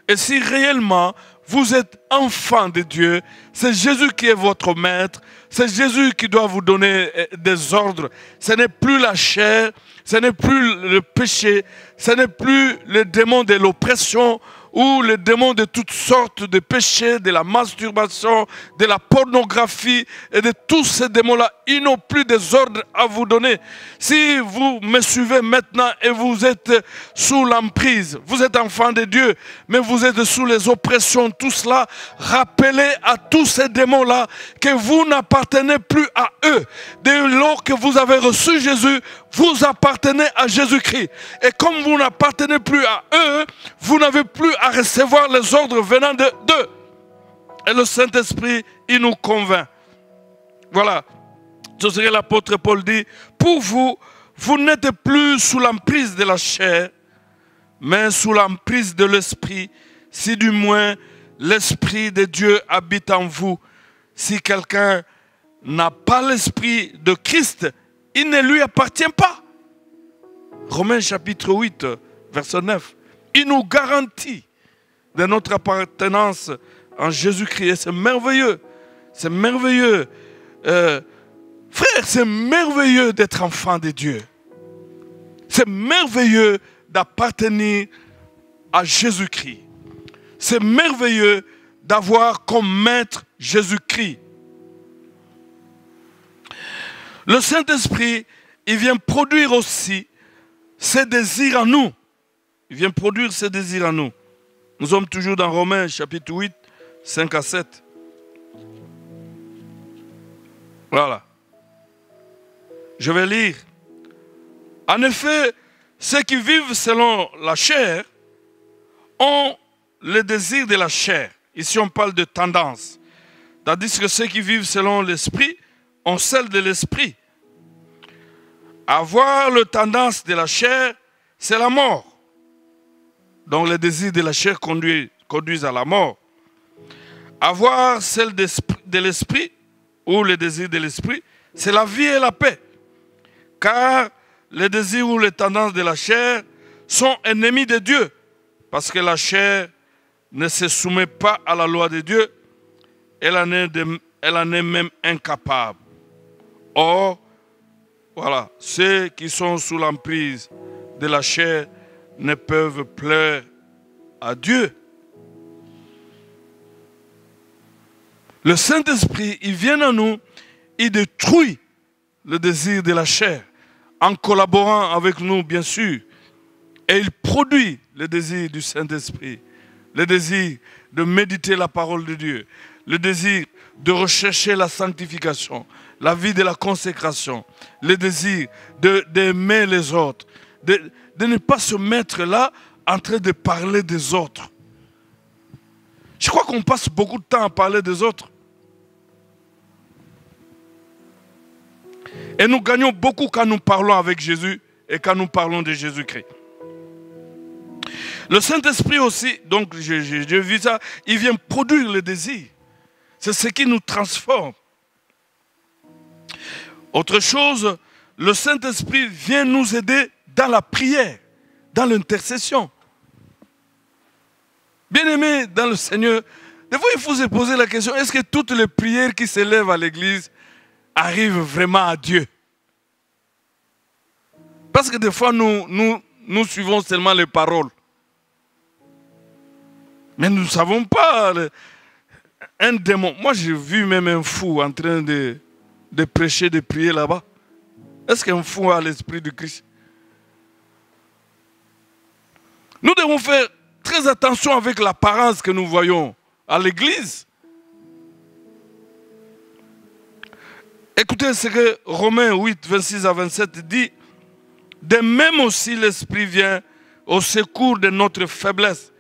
Et si réellement vous êtes enfant de Dieu, c'est Jésus qui est votre maître, c'est Jésus qui doit vous donner des ordres. Ce n'est plus la chair, ce n'est plus le péché, ce n'est plus le démon de l'oppression ou le démon de toutes sortes de péchés, de la masturbation, de la pornographie et de tous ces démons-là. Ils n'ont plus des ordres à vous donner. Si vous me suivez maintenant et vous êtes sous l'emprise, vous êtes enfant de Dieu, mais vous êtes sous les oppressions, tout cela, rappelez à tous ces démons-là que vous n'appartenez plus à eux. Dès lors que vous avez reçu Jésus, vous appartenez à Jésus-Christ. Et comme vous n'appartenez plus à eux, vous n'avez plus à recevoir les ordres venant d'eux. Et le Saint-Esprit, il nous convainc. Voilà. Ce serait l'apôtre Paul dit, pour vous, vous n'êtes plus sous l'emprise de la chair, mais sous l'emprise de l'Esprit, si du moins l'Esprit de Dieu habite en vous. Si quelqu'un n'a pas l'Esprit de Christ, il ne lui appartient pas. Romains chapitre 8, verset 9. Il nous garantit de notre appartenance en Jésus-Christ. Et c'est merveilleux. C'est merveilleux. Frère, c'est merveilleux d'être enfant de Dieu. C'est merveilleux d'appartenir à Jésus-Christ. C'est merveilleux d'avoir comme maître Jésus-Christ. Le Saint-Esprit, il vient produire aussi ses désirs en nous. Il vient produire ses désirs en nous. Nous sommes toujours dans Romains chapitre 8, 5 à 7. Voilà. Je vais lire. En effet, ceux qui vivent selon la chair ont le désir de la chair. Ici, on parle de tendance. Tandis que ceux qui vivent selon l'esprit ont celle de l'esprit. Avoir le tendance de la chair, c'est la mort. donc les désirs de la chair conduisent à la mort. Avoir celle de l'esprit, ou les désirs de l'esprit, c'est la vie et la paix. Car les désirs ou les tendances de la chair sont ennemis de Dieu. Parce que la chair ne se soumet pas à la loi de Dieu. Elle en est même incapable. Or, voilà, ceux qui sont sous l'emprise de la chair ne peuvent plaire à Dieu. Le Saint-Esprit, il vient à nous, il détruit le désir de la chair, en collaborant avec nous, bien sûr. Et il produit le désir du Saint-Esprit, le désir de méditer la parole de Dieu, le désir de rechercher la sanctification, la vie de la consécration, le désir d'aimer les autres, de ne pas se mettre là en train de parler des autres. Je crois qu'on passe beaucoup de temps à parler des autres. Et nous gagnons beaucoup quand nous parlons avec Jésus et quand nous parlons de Jésus-Christ. Le Saint-Esprit aussi, donc j'ai vu ça, il vient produire le désir. C'est ce qui nous transforme. Autre chose, le Saint-Esprit vient nous aider dans la prière, dans l'intercession. Bien-aimés dans le Seigneur, des fois il faut se poser la question, est-ce que toutes les prières qui s'élèvent à l'église arrivent vraiment à Dieu? Parce que des fois nous suivons seulement les paroles. Mais nous ne savons pas. Un démon, moi j'ai vu même un fou en train de prêcher, de prier là-bas. Est-ce qu'un fou a l'esprit de Christ? Nous devons faire très attention avec l'apparence que nous voyons à l'église. Écoutez ce que Romains 8, 26 à 27 dit. De même aussi l'Esprit vient au secours de notre faiblesse,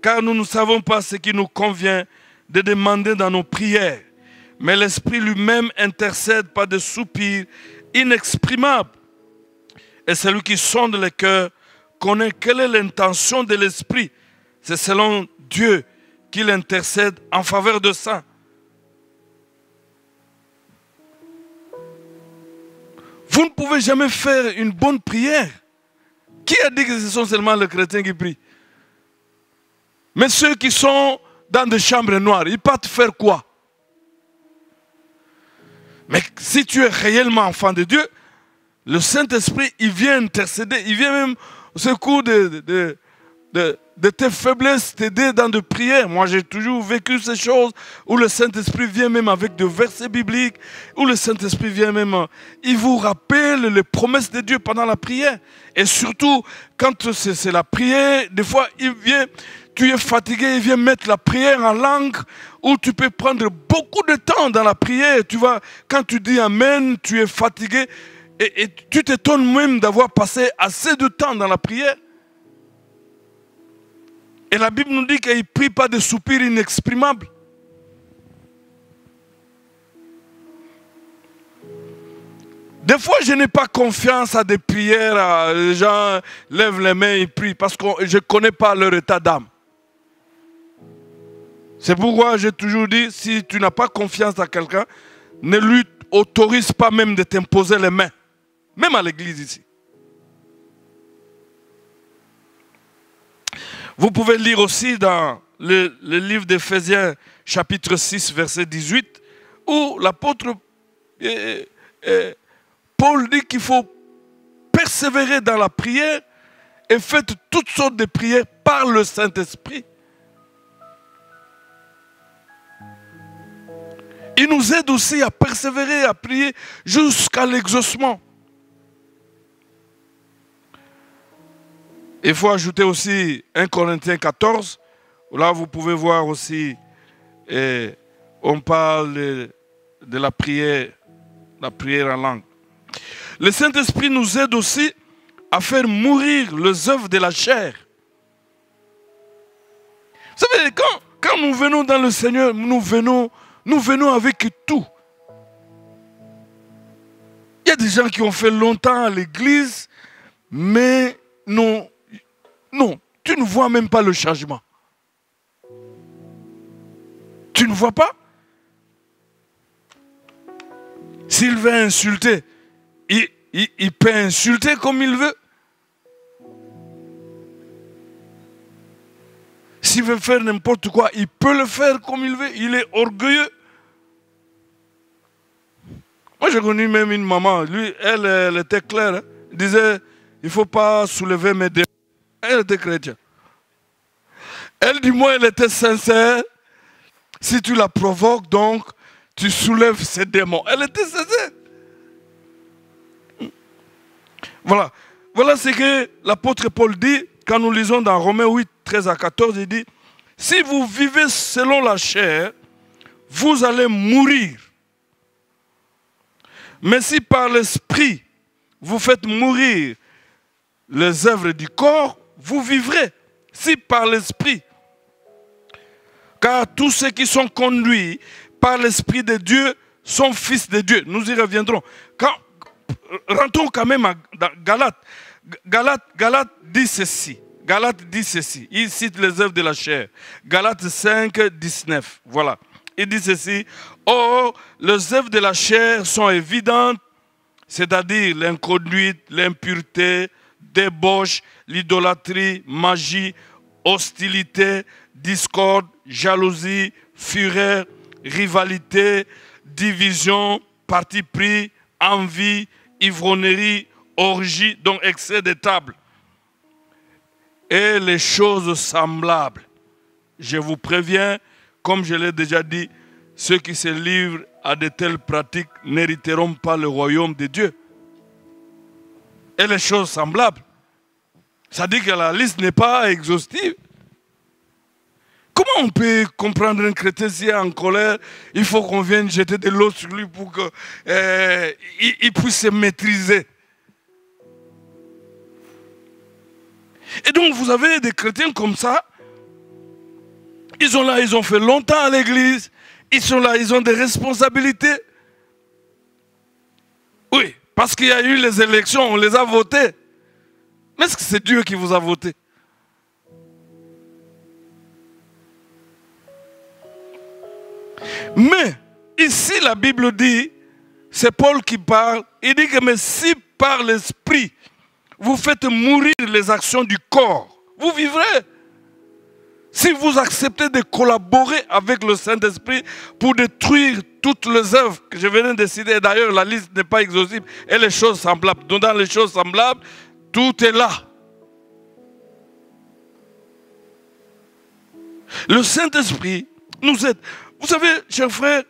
car nous ne savons pas ce qui nous convient de demander dans nos prières. Mais l'Esprit lui-même intercède par des soupirs inexprimables. Et celui qui sonde le cœur connaît quelle est l'intention de l'Esprit. C'est selon Dieu qu'il intercède en faveur de ça. Vous ne pouvez jamais faire une bonne prière. Qui a dit que ce sont seulement les chrétiens qui prient? Mais ceux qui sont dans des chambres noires, ils partent faire quoi? Mais si tu es réellement enfant de Dieu, le Saint-Esprit, il vient intercéder, il vient même au secours de tes faiblesses, t'aider dans des prières. Moi, j'ai toujours vécu ces choses où le Saint-Esprit vient même avec des versets bibliques, où le Saint-Esprit vient même, il vous rappelle les promesses de Dieu pendant la prière. Et surtout, quand c'est la prière, des fois, il vient, tu es fatigué, il vient mettre la prière en langue, où tu peux prendre beaucoup de temps dans la prière. Tu vois, quand tu dis Amen, tu es fatigué, et tu t'étonnes même d'avoir passé assez de temps dans la prière. Et la Bible nous dit qu'il ne prie pas de soupirs inexprimables. Des fois, je n'ai pas confiance à des prières. Les gens lèvent les mains et prient parce que je ne connais pas leur état d'âme. C'est pourquoi j'ai toujours dit, si tu n'as pas confiance à quelqu'un, ne lui autorise pas même de t'imposer les mains. Même à l'église ici. Vous pouvez lire aussi dans le livre d'Éphésiens, chapitre 6, verset 18, où l'apôtre Paul dit qu'il faut persévérer dans la prière et faire toutes sortes de prières par le Saint-Esprit. Il nous aide aussi à persévérer, à prier jusqu'à l'exaucement. Il faut ajouter aussi 1 Corinthiens 14, où là vous pouvez voir aussi, on parle de la prière en langue. Le Saint-Esprit nous aide aussi à faire mourir les œuvres de la chair. Vous savez, quand nous venons dans le Seigneur, nous venons avec tout. Il y a des gens qui ont fait longtemps à l'église, mais non, tu ne vois même pas le changement. Tu ne vois pas? S'il veut insulter, il peut insulter comme il veut. S'il veut faire n'importe quoi, il peut le faire comme il veut. Il est orgueilleux. Moi, j'ai connu même une maman. Lui, elle était claire. Hein. Elle disait, il ne faut pas soulever mes démons. Elle était chrétienne. Elle, du moins, elle était sincère. Si tu la provoques, donc, tu soulèves ses démons. Elle était sincère. Voilà. Voilà ce que l'apôtre Paul dit quand nous lisons dans Romains 8, 13 à 14. Il dit, si vous vivez selon la chair, vous allez mourir. Mais si par l'esprit, vous faites mourir les œuvres du corps, vous vivrez. Si par l'esprit. Car tous ceux qui sont conduits par l'Esprit de Dieu sont fils de Dieu. Nous y reviendrons. Rentrons quand même dans Galates. Galates dit ceci. Galates dit ceci. Il cite les œuvres de la chair. Galates 5, 19. Voilà. Il dit ceci. Or, les œuvres de la chair sont évidentes, c'est-à-dire l'inconduite, l'impureté, débauche, l'idolâtrie, magie, hostilité, discorde, jalousie, fureur, rivalité, division, parti pris, envie, ivrognerie, orgie, donc excès de table. Et les choses semblables. Je vous préviens, comme je l'ai déjà dit, ceux qui se livrent à de telles pratiques n'hériteront pas le royaume de Dieu. Et les choses semblables. Ça dit que la liste n'est pas exhaustive. Comment on peut comprendre un chrétien s'il est en colère? Il faut qu'on vienne jeter de l'eau sur lui pour qu'il puisse se maîtriser. Et donc vous avez des chrétiens comme ça. Ils sont là, ils ont fait longtemps à l'église. Ils sont là, ils ont des responsabilités. Oui, parce qu'il y a eu les élections, on les a votés. Mais est-ce que c'est Dieu qui vous a voté? Mais, ici la Bible dit, c'est Paul qui parle, il dit que mais si par l'esprit, vous faites mourir les actions du corps, vous vivrez. Si vous acceptez de collaborer avec le Saint-Esprit pour détruire toutes les œuvres que je venais de citer, d'ailleurs la liste n'est pas exhaustive, et les choses semblables. Donc dans les choses semblables, tout est là. Le Saint-Esprit nous aide. Vous savez, chers frères,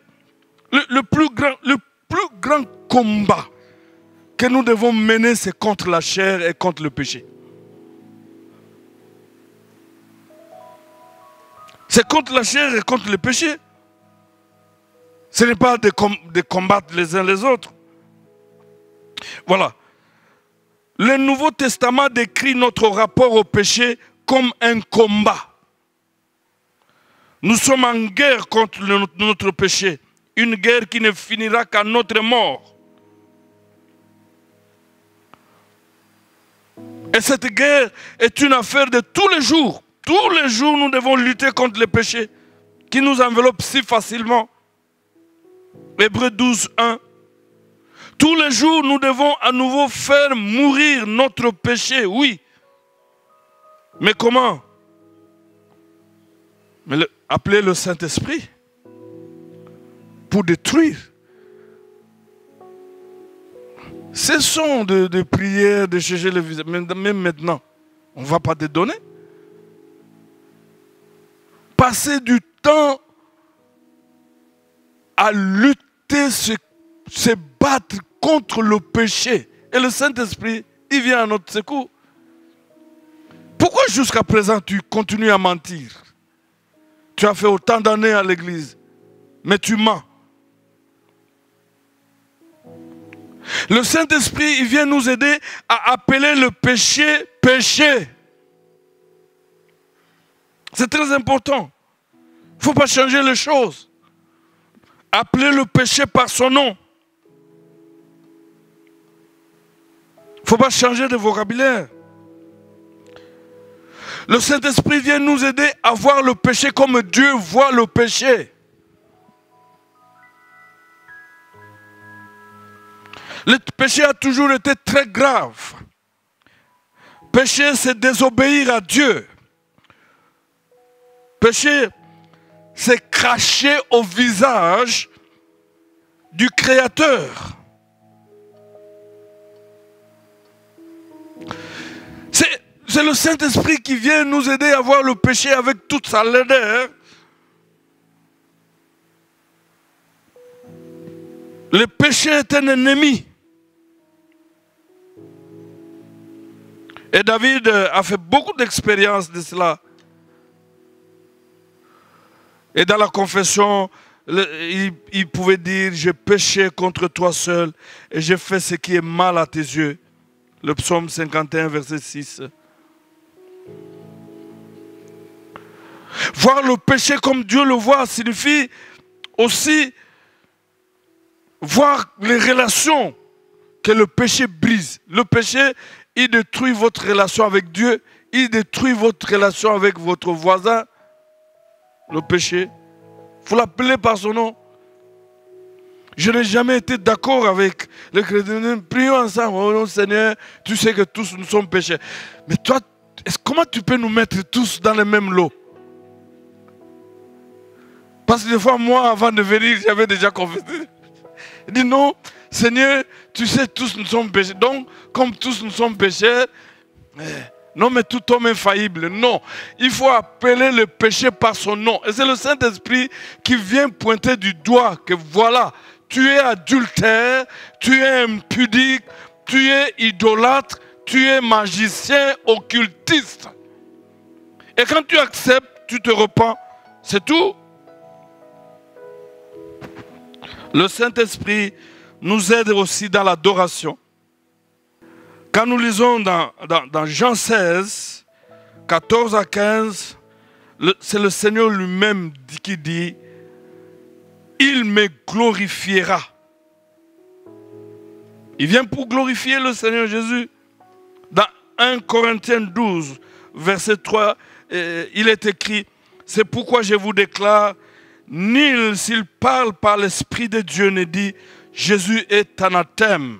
le plus grand combat que nous devons mener, c'est contre la chair et contre le péché. C'est contre la chair et contre le péché. Ce n'est pas de combattre les uns les autres. Voilà. Le Nouveau Testament décrit notre rapport au péché comme un combat. Nous sommes en guerre contre notre péché. Une guerre qui ne finira qu'à notre mort. Et cette guerre est une affaire de tous les jours. Tous les jours, nous devons lutter contre le péché qui nous enveloppe si facilement. Hébreux 12, 1. Tous les jours, nous devons à nouveau faire mourir notre péché, oui. Mais comment? Mais appeler le Saint-Esprit pour détruire. Cessons de prier, de chercher le visage. Même maintenant, on ne va pas te donner. Passer du temps à lutter, se battre contre le péché. Et le Saint-Esprit, il vient à notre secours. Pourquoi jusqu'à présent tu continues à mentir? Tu as fait autant d'années à l'église, mais tu mens. Le Saint-Esprit, il vient nous aider à appeler le péché, péché. C'est très important. Il ne faut pas changer les choses. Appeler le péché par son nom. Il ne faut pas changer de vocabulaire. Le Saint-Esprit vient nous aider à voir le péché comme Dieu voit le péché. Le péché a toujours été très grave. Péché, c'est désobéir à Dieu. Péché, c'est cracher au visage du Créateur. C'est le Saint-Esprit qui vient nous aider à voir le péché avec toute sa laideur. Le péché est un ennemi. Et David a fait beaucoup d'expériences de cela. Et dans la confession, il pouvait dire, j'ai péché contre toi seul et j'ai fait ce qui est mal à tes yeux. Le psaume 51, verset 6. Voir le péché comme Dieu le voit signifie aussi voir les relations que le péché brise. Le péché, il détruit votre relation avec Dieu, il détruit votre relation avec votre voisin. Le péché, il faut l'appeler par son nom. Je n'ai jamais été d'accord avec les chrétiens. Prions ensemble. Oh non, Seigneur, tu sais que tous nous sommes péchés. Mais toi, comment tu peux nous mettre tous dans le même lot? Parce que des fois, moi, avant de venir, j'avais déjà confessé. Il dit non, Seigneur, tu sais, tous nous sommes péchés. Donc, comme tous nous sommes péchés, non, mais tout homme est infaillible. Non, il faut appeler le péché par son nom. Et c'est le Saint-Esprit qui vient pointer du doigt que voilà, tu es adultère, tu es impudique, tu es idolâtre, tu es magicien, occultiste. Et quand tu acceptes, tu te repens. C'est tout. Le Saint-Esprit nous aide aussi dans l'adoration. Quand nous lisons dans Jean 16, 14 à 15, c'est le Seigneur lui-même qui dit « Il me glorifiera ». Il vient pour glorifier le Seigneur Jésus. Dans 1 Corinthiens 12, verset 3, il est écrit « C'est pourquoi je vous déclare, nul s'il parle par l'Esprit de Dieu ne dit « Jésus est anathème ».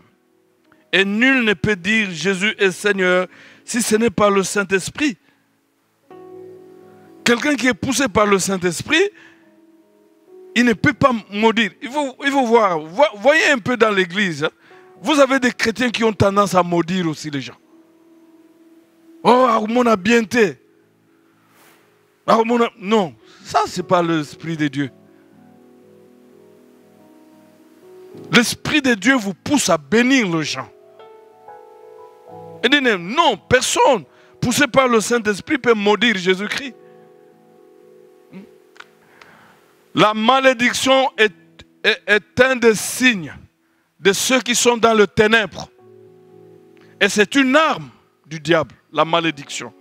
Et nul ne peut dire Jésus est Seigneur si ce n'est pas le Saint-Esprit. Quelqu'un qui est poussé par le Saint-Esprit, il ne peut pas maudire. Il faut voir. Voyez un peu dans l'église. Hein. Vous avez des chrétiens qui ont tendance à maudire aussi les gens. Oh, mon a bien été. Non, ça c'est pas l'Esprit de Dieu. L'Esprit de Dieu vous pousse à bénir les gens. Et dit non, personne poussé par le Saint-Esprit peut maudire Jésus-Christ. La malédiction est un des signes de ceux qui sont dans le ténèbre. Et c'est une arme du diable, la malédiction.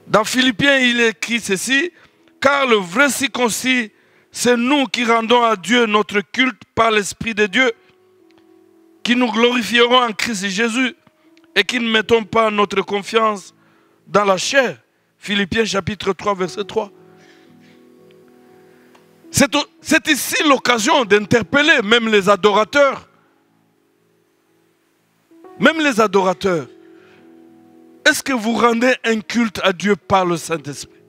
Dans Philippiens, il est écrit ceci, car le vrai circoncis, c'est nous qui rendons à Dieu notre culte par l'Esprit de Dieu, qui nous glorifierons en Christ Jésus et qui ne mettons pas notre confiance dans la chair. Philippiens chapitre 3, verset 3. C'est ici l'occasion d'interpeller même les adorateurs. Même les adorateurs. Est-ce que vous rendez un culte à Dieu par le Saint-Esprit?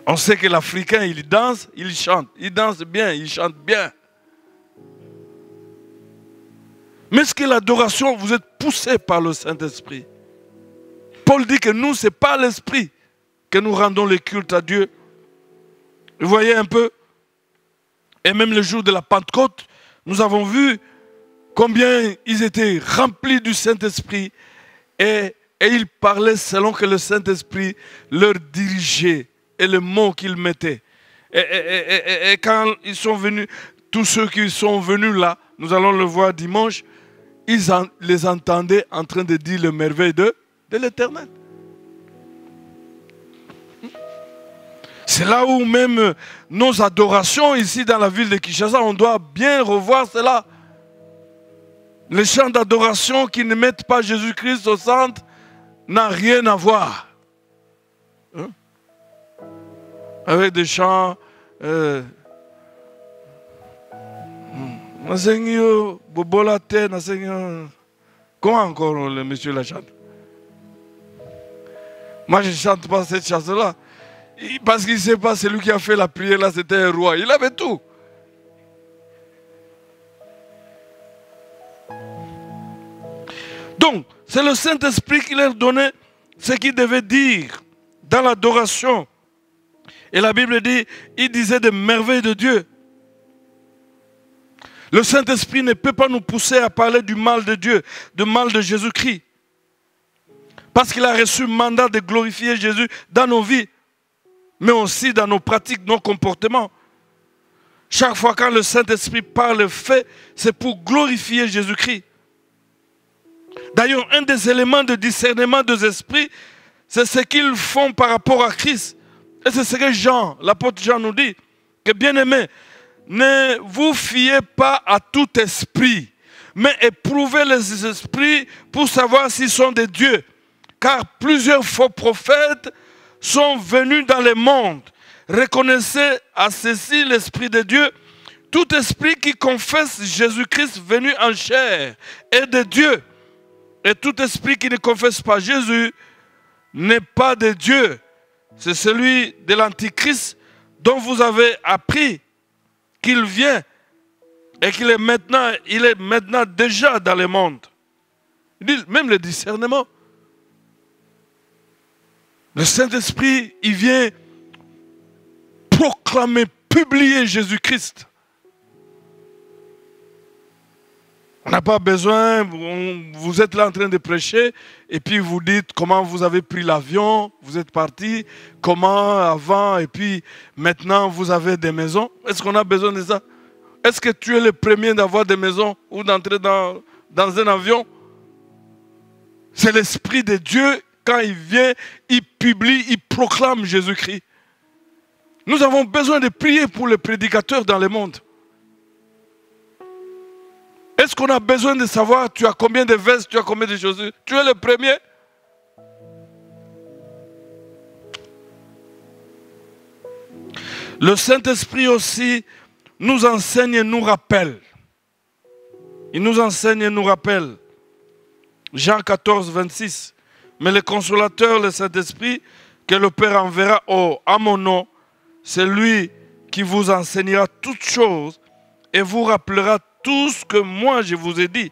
On sait que l'Africain, il danse, il chante. Il danse bien, il chante bien. Mais est-ce que l'adoration, vous êtes poussé par le Saint-Esprit? Paul dit que nous, ce n'est pas l'Esprit que nous rendons le culte à Dieu. Vous voyez un peu? Et même le jour de la Pentecôte, nous avons vu combien ils étaient remplis du Saint-Esprit et ils parlaient selon que le Saint-Esprit leur dirigeait et le mot qu'ils mettaient. Et quand ils sont venus, tous ceux qui sont venus là, nous allons le voir dimanche, ils les entendaient en train de dire le merveille de l'Éternel. C'est là où même nos adorations ici dans la ville de Kinshasa, on doit bien revoir cela. Les chants d'adoration qui ne mettent pas Jésus-Christ au centre n'ont rien à voir. Hein? Avec des chants... Comment encore le monsieur la chante? Moi je ne chante pas cette chanson-là. Parce qu'il ne sait pas, celui qui a fait la prière là, c'était un roi. Il avait tout. Donc, c'est le Saint-Esprit qui leur donnait ce qu'ils devaient dire dans l'adoration. Et la Bible dit, il disait des merveilles de Dieu. Le Saint-Esprit ne peut pas nous pousser à parler du mal de Dieu, du mal de Jésus-Christ. Parce qu'il a reçu le mandat de glorifier Jésus dans nos vies, mais aussi dans nos pratiques, nos comportements. Chaque fois quand le Saint-Esprit parle fait, c'est pour glorifier Jésus-Christ. D'ailleurs, un des éléments de discernement des esprits, c'est ce qu'ils font par rapport à Christ. Et c'est ce que Jean, l'apôtre Jean nous dit, que bien aimé, ne vous fiez pas à tout esprit, mais éprouvez les esprits pour savoir s'ils sont de Dieu. Car plusieurs faux prophètes sont venus dans le monde. Reconnaissez à ceci l'Esprit de Dieu. Tout esprit qui confesse Jésus-Christ venu en chair est de Dieu. Et tout esprit qui ne confesse pas Jésus n'est pas de Dieu. C'est celui de l'Antichrist dont vous avez appris qu'il vient et qu'il est maintenant déjà dans le monde. Il dit même le discernement. Le Saint-Esprit, il vient proclamer, publier Jésus-Christ. On n'a pas besoin, vous êtes là en train de prêcher et puis vous dites comment vous avez pris l'avion, vous êtes parti, comment avant et puis maintenant vous avez des maisons. Est-ce qu'on a besoin de ça? Est-ce que tu es le premier d'avoir des maisons ou d'entrer dans un avion? C'est l'Esprit de Dieu, quand il vient, il publie, il proclame Jésus-Christ. Nous avons besoin de prier pour les prédicateurs dans le monde. Est-ce qu'on a besoin de savoir tu as combien de vestes, tu as combien de choses? Tu es le premier? Le Saint-Esprit aussi nous enseigne et nous rappelle. Il nous enseigne et nous rappelle. Jean 14, 26. Mais le consolateur, le Saint-Esprit, que le Père enverra à mon nom, c'est lui qui vous enseignera toutes choses et vous rappellera tout ce que moi je vous ai dit.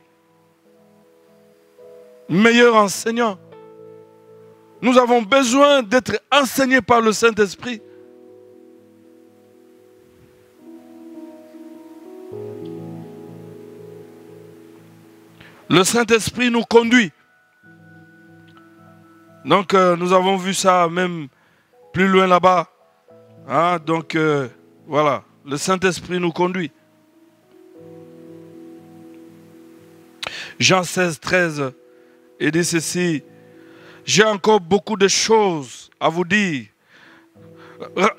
Meilleur enseignant. Nous avons besoin d'être enseignés par le Saint-Esprit. Le Saint-Esprit nous conduit. Donc nous avons vu ça même plus loin là-bas. Hein? Donc voilà, le Saint-Esprit nous conduit. Jean 16, 13, il dit ceci. J'ai encore beaucoup de choses à vous dire.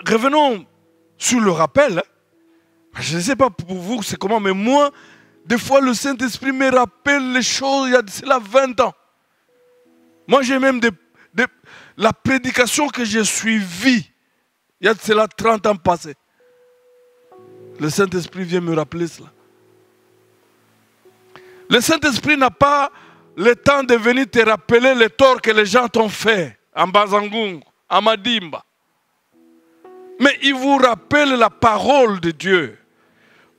Revenons sur le rappel. Je ne sais pas pour vous c'est comment, mais moi, des fois le Saint-Esprit me rappelle les choses il y a de cela 20 ans. Moi j'ai même la prédication que j'ai suivie il y a de cela 30 ans passés. Le Saint-Esprit vient me rappeler cela. Le Saint-Esprit n'a pas le temps de venir te rappeler les torts que les gens t'ont fait en Bazangung, en Madimba. Mais il vous rappelle la parole de Dieu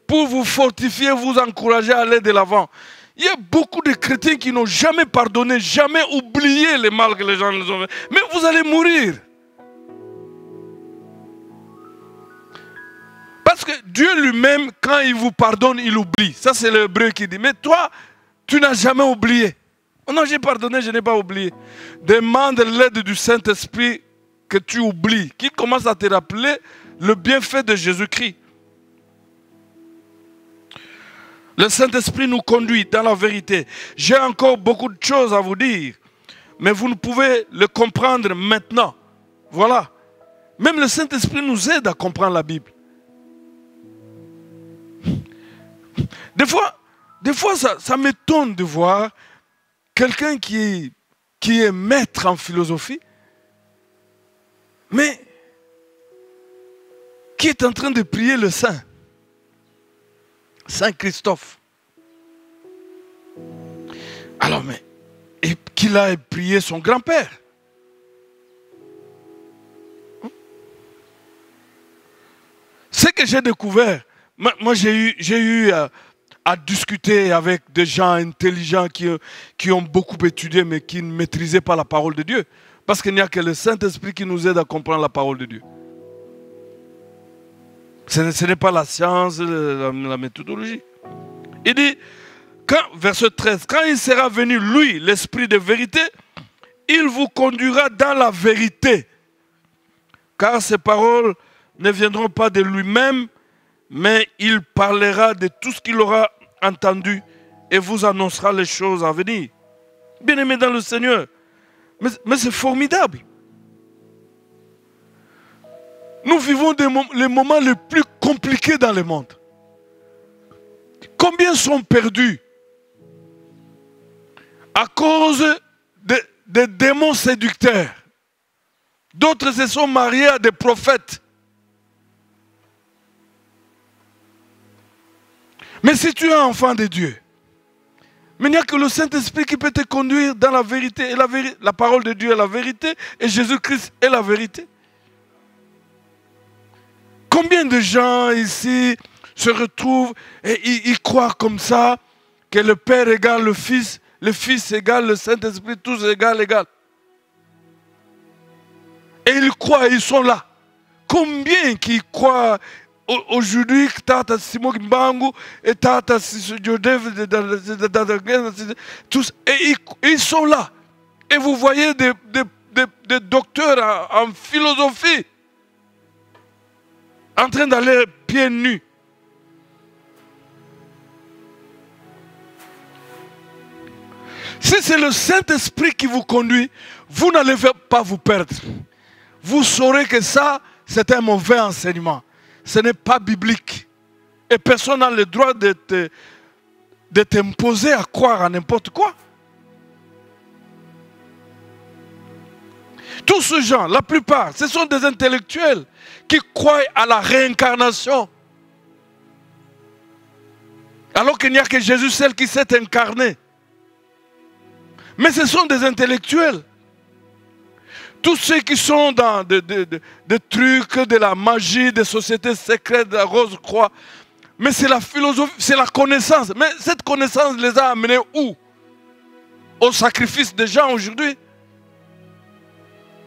pour vous fortifier, vous encourager à aller de l'avant. Il y a beaucoup de chrétiens qui n'ont jamais pardonné, jamais oublié le mal que les gens les ont fait. Mais vous allez mourir. Parce que Dieu lui-même, quand il vous pardonne, il oublie. Ça, c'est l'Hébreu qui dit. Mais toi, tu n'as jamais oublié. Oh non, j'ai pardonné, je n'ai pas oublié. Demande l'aide du Saint-Esprit que tu oublies, qui commence à te rappeler le bienfait de Jésus-Christ. Le Saint-Esprit nous conduit dans la vérité. J'ai encore beaucoup de choses à vous dire, mais vous ne pouvez le comprendre maintenant. Voilà. Même le Saint-Esprit nous aide à comprendre la Bible. Des fois, Des fois, ça m'étonne de voir quelqu'un qui est maître en philosophie, mais qui est en train de prier le Saint Christophe. Alors, mais, et qu'il a prié son grand-père. Ce que j'ai découvert, moi j'ai eu à discuter avec des gens intelligents qui ont beaucoup étudié mais qui ne maîtrisaient pas la parole de Dieu. Parce qu'il n'y a que le Saint-Esprit qui nous aide à comprendre la parole de Dieu. Ce n'est pas la science, la méthodologie. Il dit, verset 13, quand il sera venu, lui, l'Esprit de vérité, il vous conduira dans la vérité. Car ces paroles ne viendront pas de lui-même, mais il parlera de tout ce qu'il aura entendu et vous annoncera les choses à venir. Bien-aimés dans le Seigneur, mais c'est formidable. Nous vivons les moments les plus compliqués dans le monde. Combien sont perdus à cause des démons séducteurs? D'autres se sont mariés à des prophètes. Mais si tu es un enfant de Dieu, mais il n'y a que le Saint-Esprit qui peut te conduire dans la vérité. Et la parole de Dieu est la vérité et Jésus-Christ est la vérité. Combien de gens ici se retrouvent et ils croient comme ça que le Père égale le Fils égale le Saint-Esprit, tous égale. Et ils croient, ils sont là. Combien qui croient aujourd'hui que Tata Simon Kimbangu et Tata Joseph tous, et ils sont là. Et vous voyez des docteurs en philosophie en train d'aller pieds nus. Si c'est le Saint-Esprit qui vous conduit, vous n'allez pas vous perdre. Vous saurez que ça, c'est un mauvais enseignement. Ce n'est pas biblique. Et personne n'a le droit de t'imposer à croire à n'importe quoi. Tous ces gens, la plupart, ce sont des intellectuels qui croient à la réincarnation. Alors qu'il n'y a que Jésus seul qui s'est incarné. Mais ce sont des intellectuels. Tous ceux qui sont dans des trucs, de la magie, des sociétés secrètes, de la Rose-Croix. Mais c'est la philosophie, c'est la connaissance. Mais cette connaissance les a amenés où? Au sacrifice des gens aujourd'hui.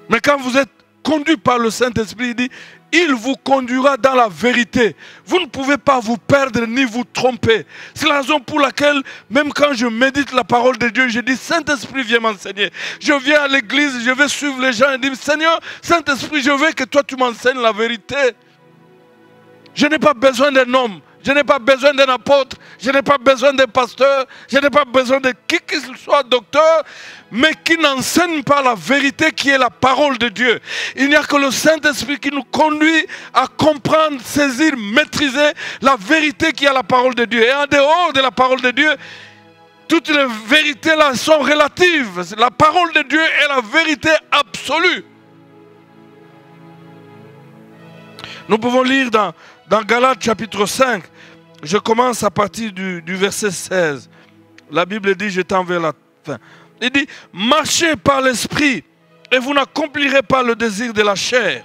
Mais quand vous êtes conduit par le Saint-Esprit, il dit, il vous conduira dans la vérité. Vous ne pouvez pas vous perdre ni vous tromper. C'est la raison pour laquelle, même quand je médite la parole de Dieu, je dis, Saint-Esprit, viens m'enseigner. Je viens à l'église, je vais suivre les gens et dire, Seigneur, Saint-Esprit, je veux que toi, tu m'enseignes la vérité. Je n'ai pas besoin d'un homme. Je n'ai pas besoin d'un apôtre, je n'ai pas besoin d'un pasteur, je n'ai pas besoin de qui qu'il soit docteur, mais qui n'enseigne pas la vérité qui est la parole de Dieu. Il n'y a que le Saint-Esprit qui nous conduit à comprendre, saisir, maîtriser la vérité qui est la parole de Dieu. Et en dehors de la parole de Dieu, toutes les vérités là sont relatives. La parole de Dieu est la vérité absolue. Nous pouvons lire dans Galates chapitre 5, je commence à partir du verset 16. La Bible dit, je tends vers la fin. Il dit, marchez par l'esprit et vous n'accomplirez pas le désir de la chair.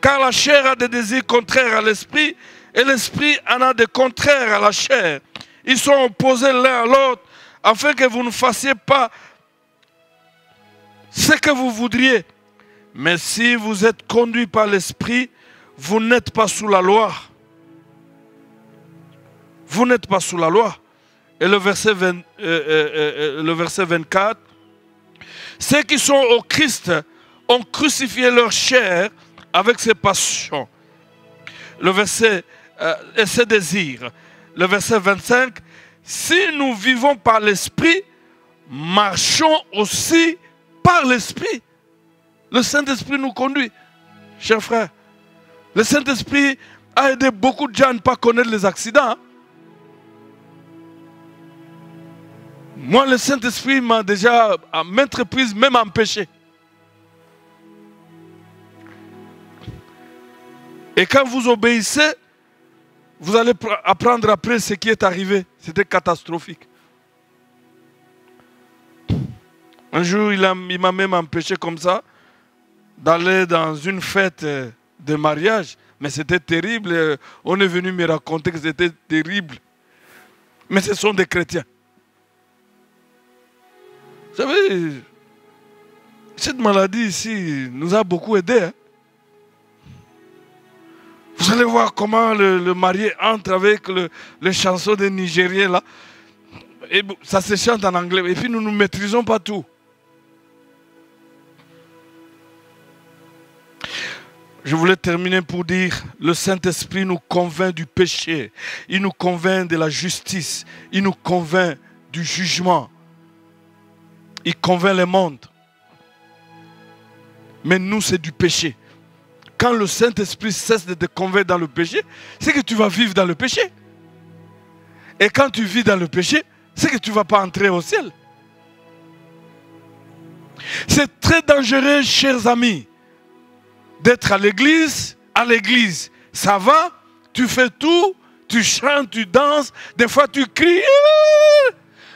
Car la chair a des désirs contraires à l'esprit et l'esprit en a des contraires à la chair. Ils sont opposés l'un à l'autre afin que vous ne fassiez pas ce que vous voudriez. Mais si vous êtes conduit par l'esprit, vous n'êtes pas sous la loi. Vous n'êtes pas sous la loi. Et le verset 24. Ceux qui sont au Christ ont crucifié leur chair avec ses passions. Le verset et ses désirs. Le verset 25. Si nous vivons par l'esprit, marchons aussi par l'esprit. Le Saint-Esprit nous conduit, chers frères. Le Saint-Esprit a aidé beaucoup de gens à ne pas connaître les accidents. Moi, le Saint-Esprit m'a déjà à maintes reprises même empêché. Et quand vous obéissez, vous allez apprendre après ce qui est arrivé. C'était catastrophique. Un jour, il m'a même empêché comme ça d'aller dans une fête de mariage. Mais c'était terrible. On est venu me raconter que c'était terrible. Mais ce sont des chrétiens. Vous savez, cette maladie ici nous a beaucoup aidés. Hein? Vous allez voir comment le marié entre avec les chansons des Nigériens là. Et ça se chante en anglais. Et puis nous ne maîtrisons pas tout. Je voulais terminer pour dire, le Saint-Esprit nous convainc du péché. Il nous convainc de la justice. Il nous convainc du jugement. Il convainc le monde. Mais nous, c'est du péché. Quand le Saint-Esprit cesse de te convaincre dans le péché, c'est que tu vas vivre dans le péché. Et quand tu vis dans le péché, c'est que tu ne vas pas entrer au ciel. C'est très dangereux, chers amis, d'être à l'église, ça va, tu fais tout, tu chantes, tu danses, des fois tu cries,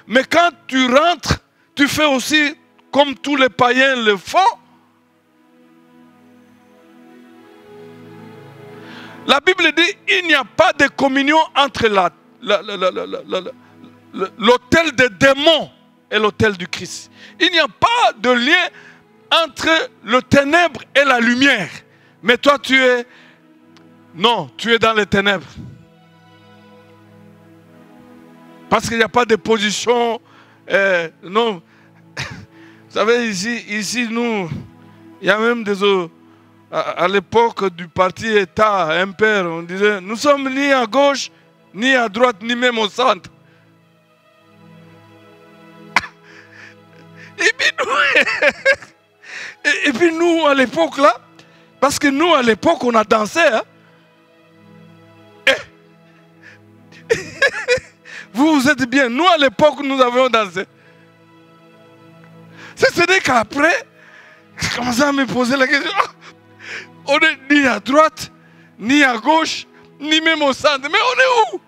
mais quand tu rentres, tu fais aussi comme tous les païens le font. La Bible dit, il n'y a pas de communion entre l'autel des démons et l'autel du Christ. Il n'y a pas de lien entre le ténèbre et la lumière. Mais toi, tu es dans les ténèbres. Parce qu'il n'y a pas de position. Non. Vous savez, ici, nous, il y a même des autres. À l'époque du parti État, impère, on disait, nous sommes ni à gauche, ni à droite, ni même au centre. Et puis nous, à l'époque là, parce que nous, à l'époque, on a dansé. Hein? Vous êtes bien. Nous, à l'époque, nous avions dansé. C'est qu'après, j'ai commencé à me poser la question. On n'est ni à droite, ni à gauche, ni même au centre. Mais on est où?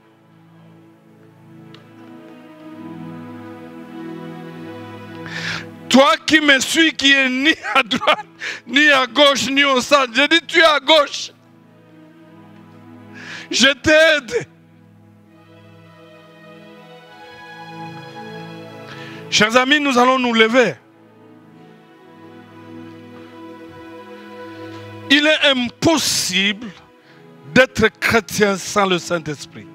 Toi qui me suis, qui est ni à droite, ni à gauche, ni au centre. Je dis, tu es à gauche. Je t'aide. Chers amis, nous allons nous lever. Il est impossible d'être chrétien sans le Saint-Esprit.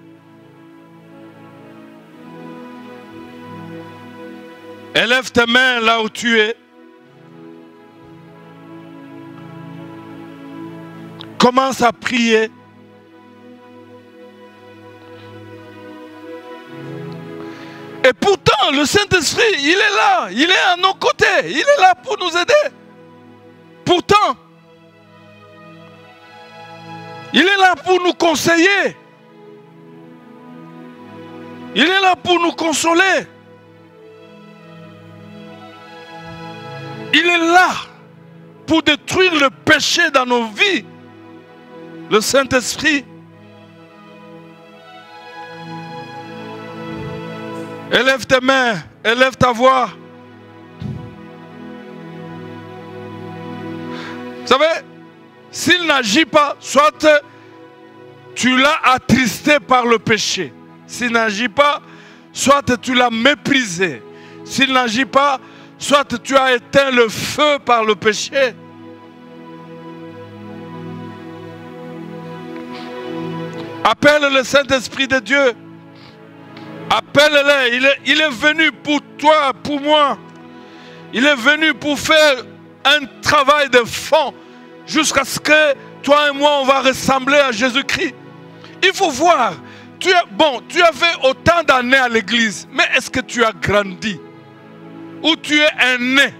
Élève tes mains là où tu es. Commence à prier. Et pourtant, le Saint-Esprit, il est là. Il est à nos côtés. Il est là pour nous aider. Pourtant, il est là pour nous conseiller. Il est là pour nous consoler. Il est là pour détruire le péché dans nos vies. Le Saint-Esprit. Élève tes mains, élève ta voix. Vous savez, s'il n'agit pas, soit tu l'as attristé par le péché. S'il n'agit pas, soit tu l'as méprisé. S'il n'agit pas, soit tu as éteint le feu par le péché. Appelle le Saint-Esprit de Dieu. Appelle-le. Il est venu pour toi, pour moi. Il est venu pour faire un travail de fond jusqu'à ce que toi et moi, on va ressembler à Jésus-Christ. Il faut voir. Tu as fait autant d'années à l'église, mais est-ce que tu as grandi? Ou tu es un né?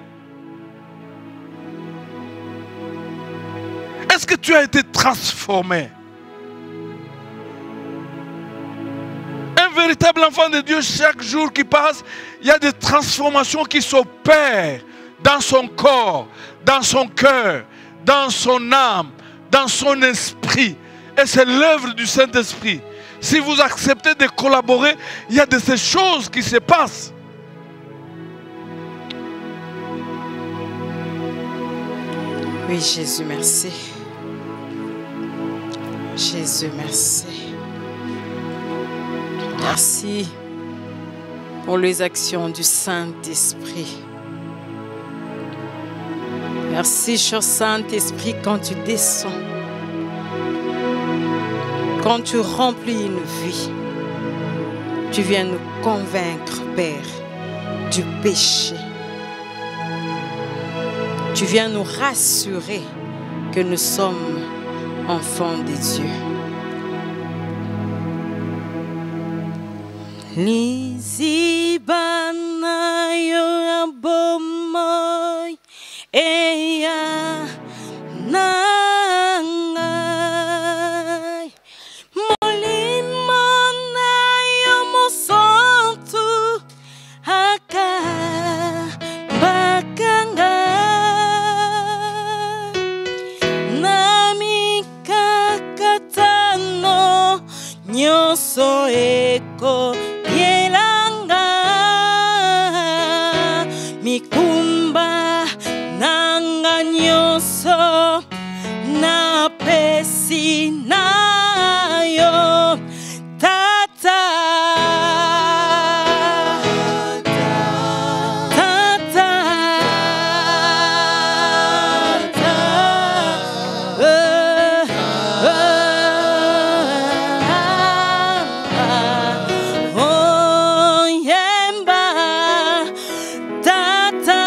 Est-ce que tu as été transformé? Un véritable enfant de Dieu, chaque jour qui passe, il y a des transformations qui s'opèrent dans son corps, dans son cœur, dans son âme, dans son esprit. Et c'est l'œuvre du Saint-Esprit. Si vous acceptez de collaborer, il y a de ces choses qui se passent. Oui, Jésus, merci. Jésus, merci. Merci pour les actions du Saint-Esprit. Merci, cher Saint-Esprit, quand tu descends, quand tu remplis une vie, tu viens nous convaincre, Père, du péché. Tu viens nous rassurer que nous sommes enfants de Dieu. Lizibana yo abomoy eya nangai molimo na yo mosantu aka bakanga nami kakatano nyoso eko yelanga mikumba nanga nyoso na pesi nayo tata tata oh yemba tata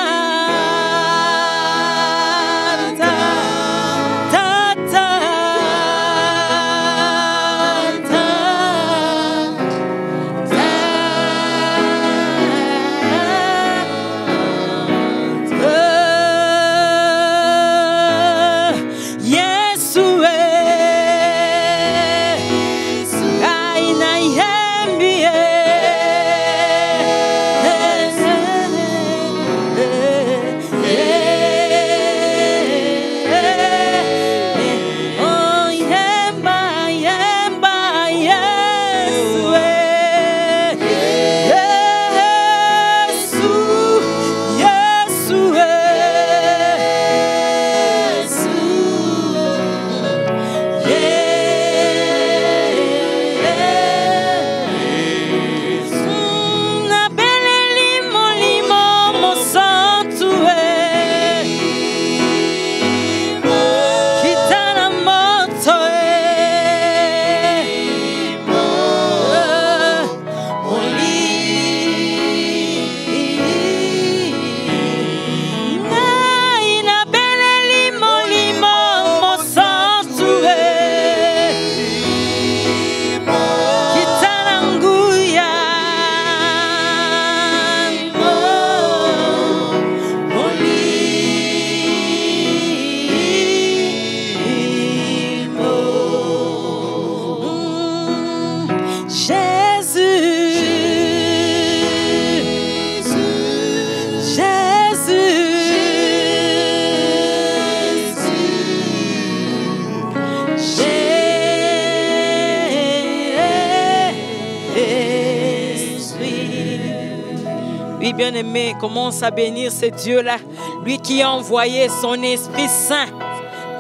Oui, bien-aimé, commence à bénir ce Dieu-là, lui qui a envoyé son Esprit Saint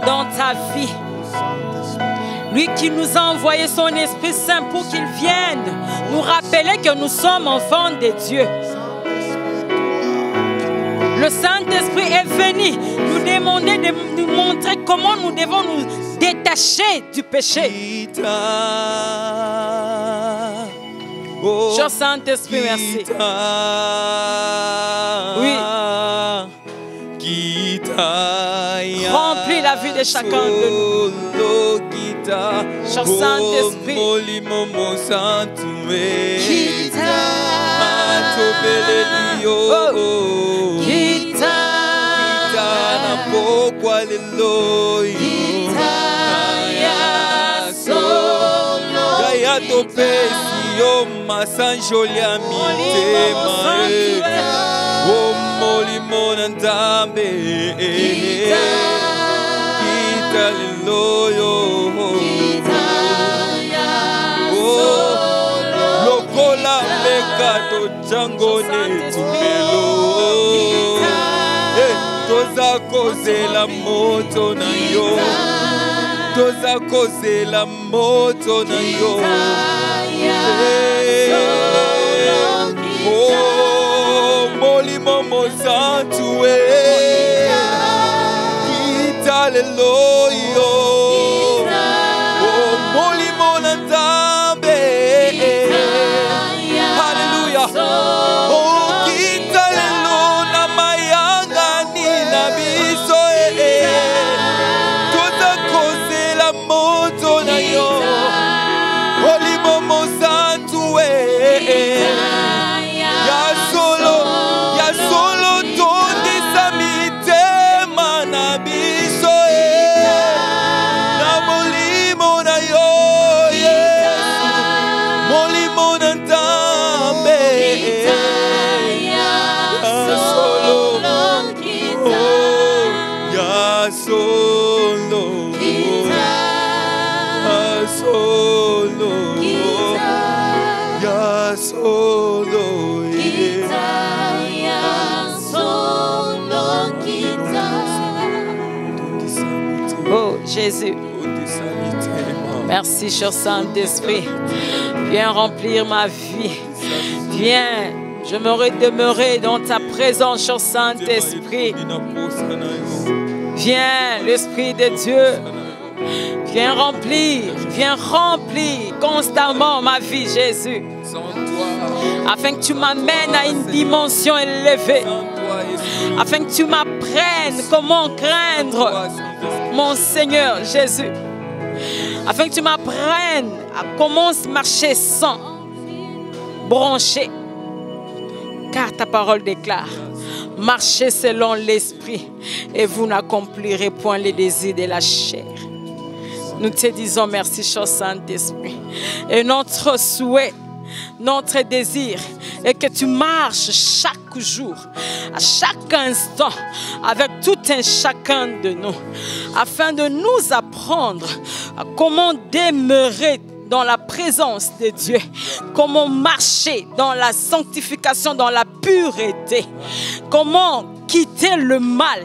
dans ta vie. Lui qui nous a envoyé son Esprit Saint pour qu'il vienne nous rappeler que nous sommes enfants de Dieu. Le Saint-Esprit est venu nous demander de nous montrer comment nous devons nous détacher du péché. Cher Saint-Esprit, merci. Oui. Remplis la vie de chacun de nous. Cher Saint-Esprit. topesi yo masanjoli ya mitema o molimo na Nzambe kita lelo yo lokola meka tojango netumelo toza kozela moto na yo toza kozela moto na yo molimo mosantu kita lelo yo molimo na Nzambe haleluya kita lelo na mayanga ni na biso toza kozela moto na yo molimo mosantu ya solo tondisa mitema na biso na molimo na yo molimo na Nzambe ya solo Oh Jésus, merci cher Saint-Esprit. Viens remplir ma vie. Viens, je me demeurer dans ta présence, cher Saint-Esprit. Viens, l'Esprit de Dieu. Viens remplir constamment ma vie, Jésus. Afin que tu m'amènes à une dimension élevée. Afin que tu m'apprennes comment craindre mon Seigneur Jésus. Afin que tu m'apprennes à comment marcher sans broncher. Car ta parole déclare: marchez selon l'esprit et vous n'accomplirez point les désirs de la chair. Nous te disons merci, cher Saint-Esprit. Et notre souhait, notre désir est que tu marches chaque jour, à chaque instant, avec tout un chacun de nous, afin de nous apprendre à comment demeurer dans la présence de Dieu, comment marcher dans la sanctification, dans la pureté, comment quitter le mal,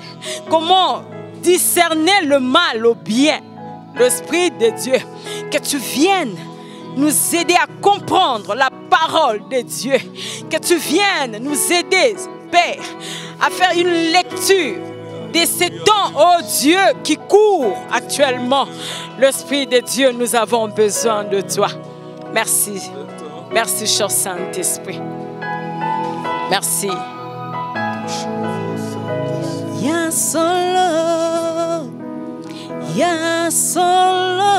comment discerner le mal au bien. L'Esprit de Dieu, que tu viennes nous aider à comprendre la parole de Dieu, que tu viennes nous aider, Père, à faire une lecture de ces temps, oh Dieu, qui court actuellement. L'Esprit de Dieu, nous avons besoin de toi. Merci. Merci, cher Saint-Esprit. Merci. Ya solo, ya solo,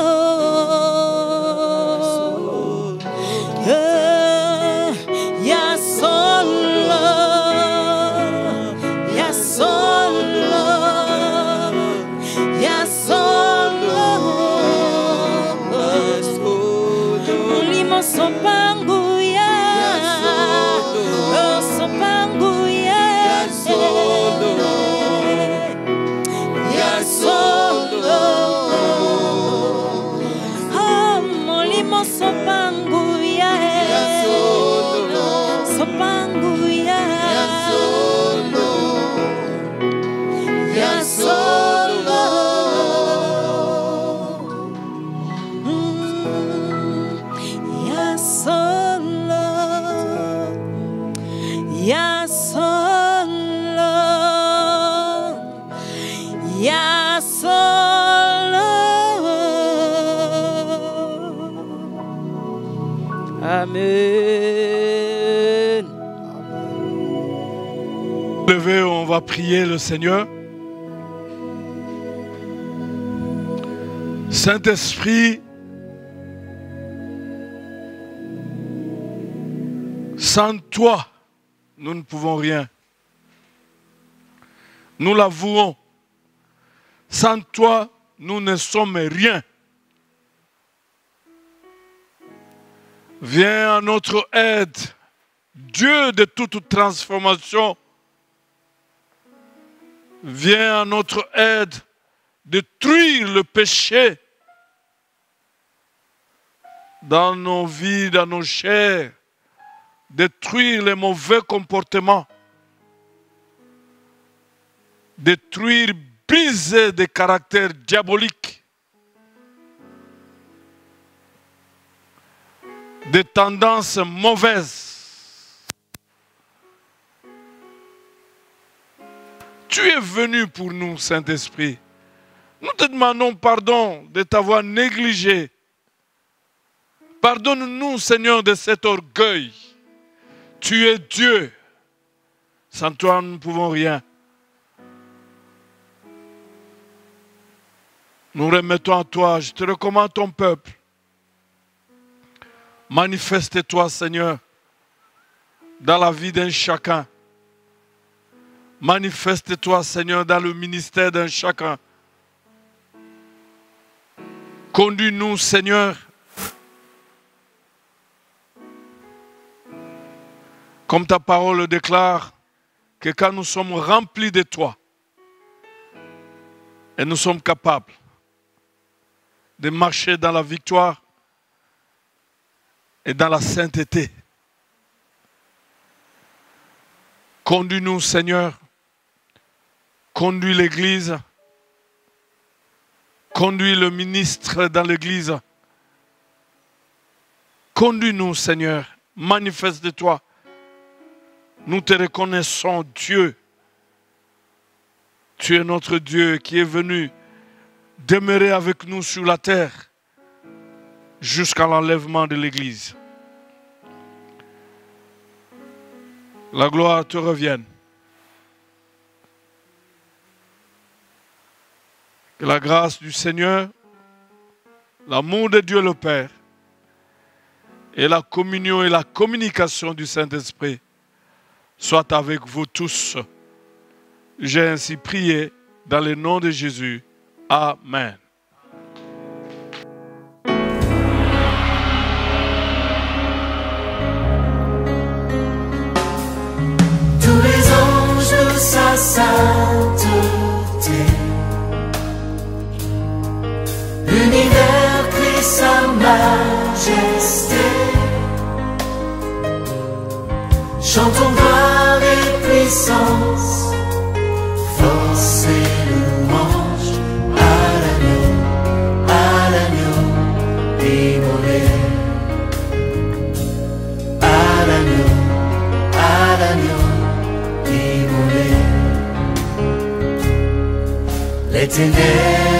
ya solo, ya solo, ya solo, mulimo sopangu ya sopangu ya solo, ya solo, mulimo sopangu ya sopangu ya solo, ya solo, ya solo, ya solo, ya solo. Amen. Levez, on va prier le Seigneur. Saint-Esprit, sans toi, nous ne pouvons rien. Nous l'avouons. Sans toi, nous ne sommes rien. Viens à notre aide, Dieu de toute transformation. Viens à notre aide, détruire le péché dans nos vies, dans nos chairs, détruire les mauvais comportements, détruire, briser des caractères diaboliques, des tendances mauvaises. Tu es venu pour nous, Saint-Esprit. Nous te demandons pardon de t'avoir négligé. Pardonne-nous, Seigneur, de cet orgueil. Tu es Dieu. Sans toi, nous ne pouvons rien. Nous remettons à toi. Je te recommande ton peuple. Manifeste-toi, Seigneur, dans la vie d'un chacun. Manifeste-toi, Seigneur, dans le ministère d'un chacun. Conduis-nous, Seigneur, comme ta parole le déclare, que quand nous sommes remplis de toi, et nous sommes capables de marcher dans la victoire et dans la sainteté. Conduis-nous, Seigneur. Conduis l'Église. Conduis le ministre dans l'Église. Conduis-nous, Seigneur. Manifeste-toi. Nous te reconnaissons, Dieu. Tu es notre Dieu qui est venu demeurer avec nous sur la terre jusqu'à l'enlèvement de l'Église. La gloire te revienne. Que la grâce du Seigneur, l'amour de Dieu le Père et la communion et la communication du Saint-Esprit soient avec vous tous. J'ai ainsi prié dans le nom de Jésus. Amen. Tous les anges de sa sainteté, l'univers crie sa majesté. Chantons gloire et puissance, force et louange à l'agneau immolé, à l'agneau immolé. Les ténèbres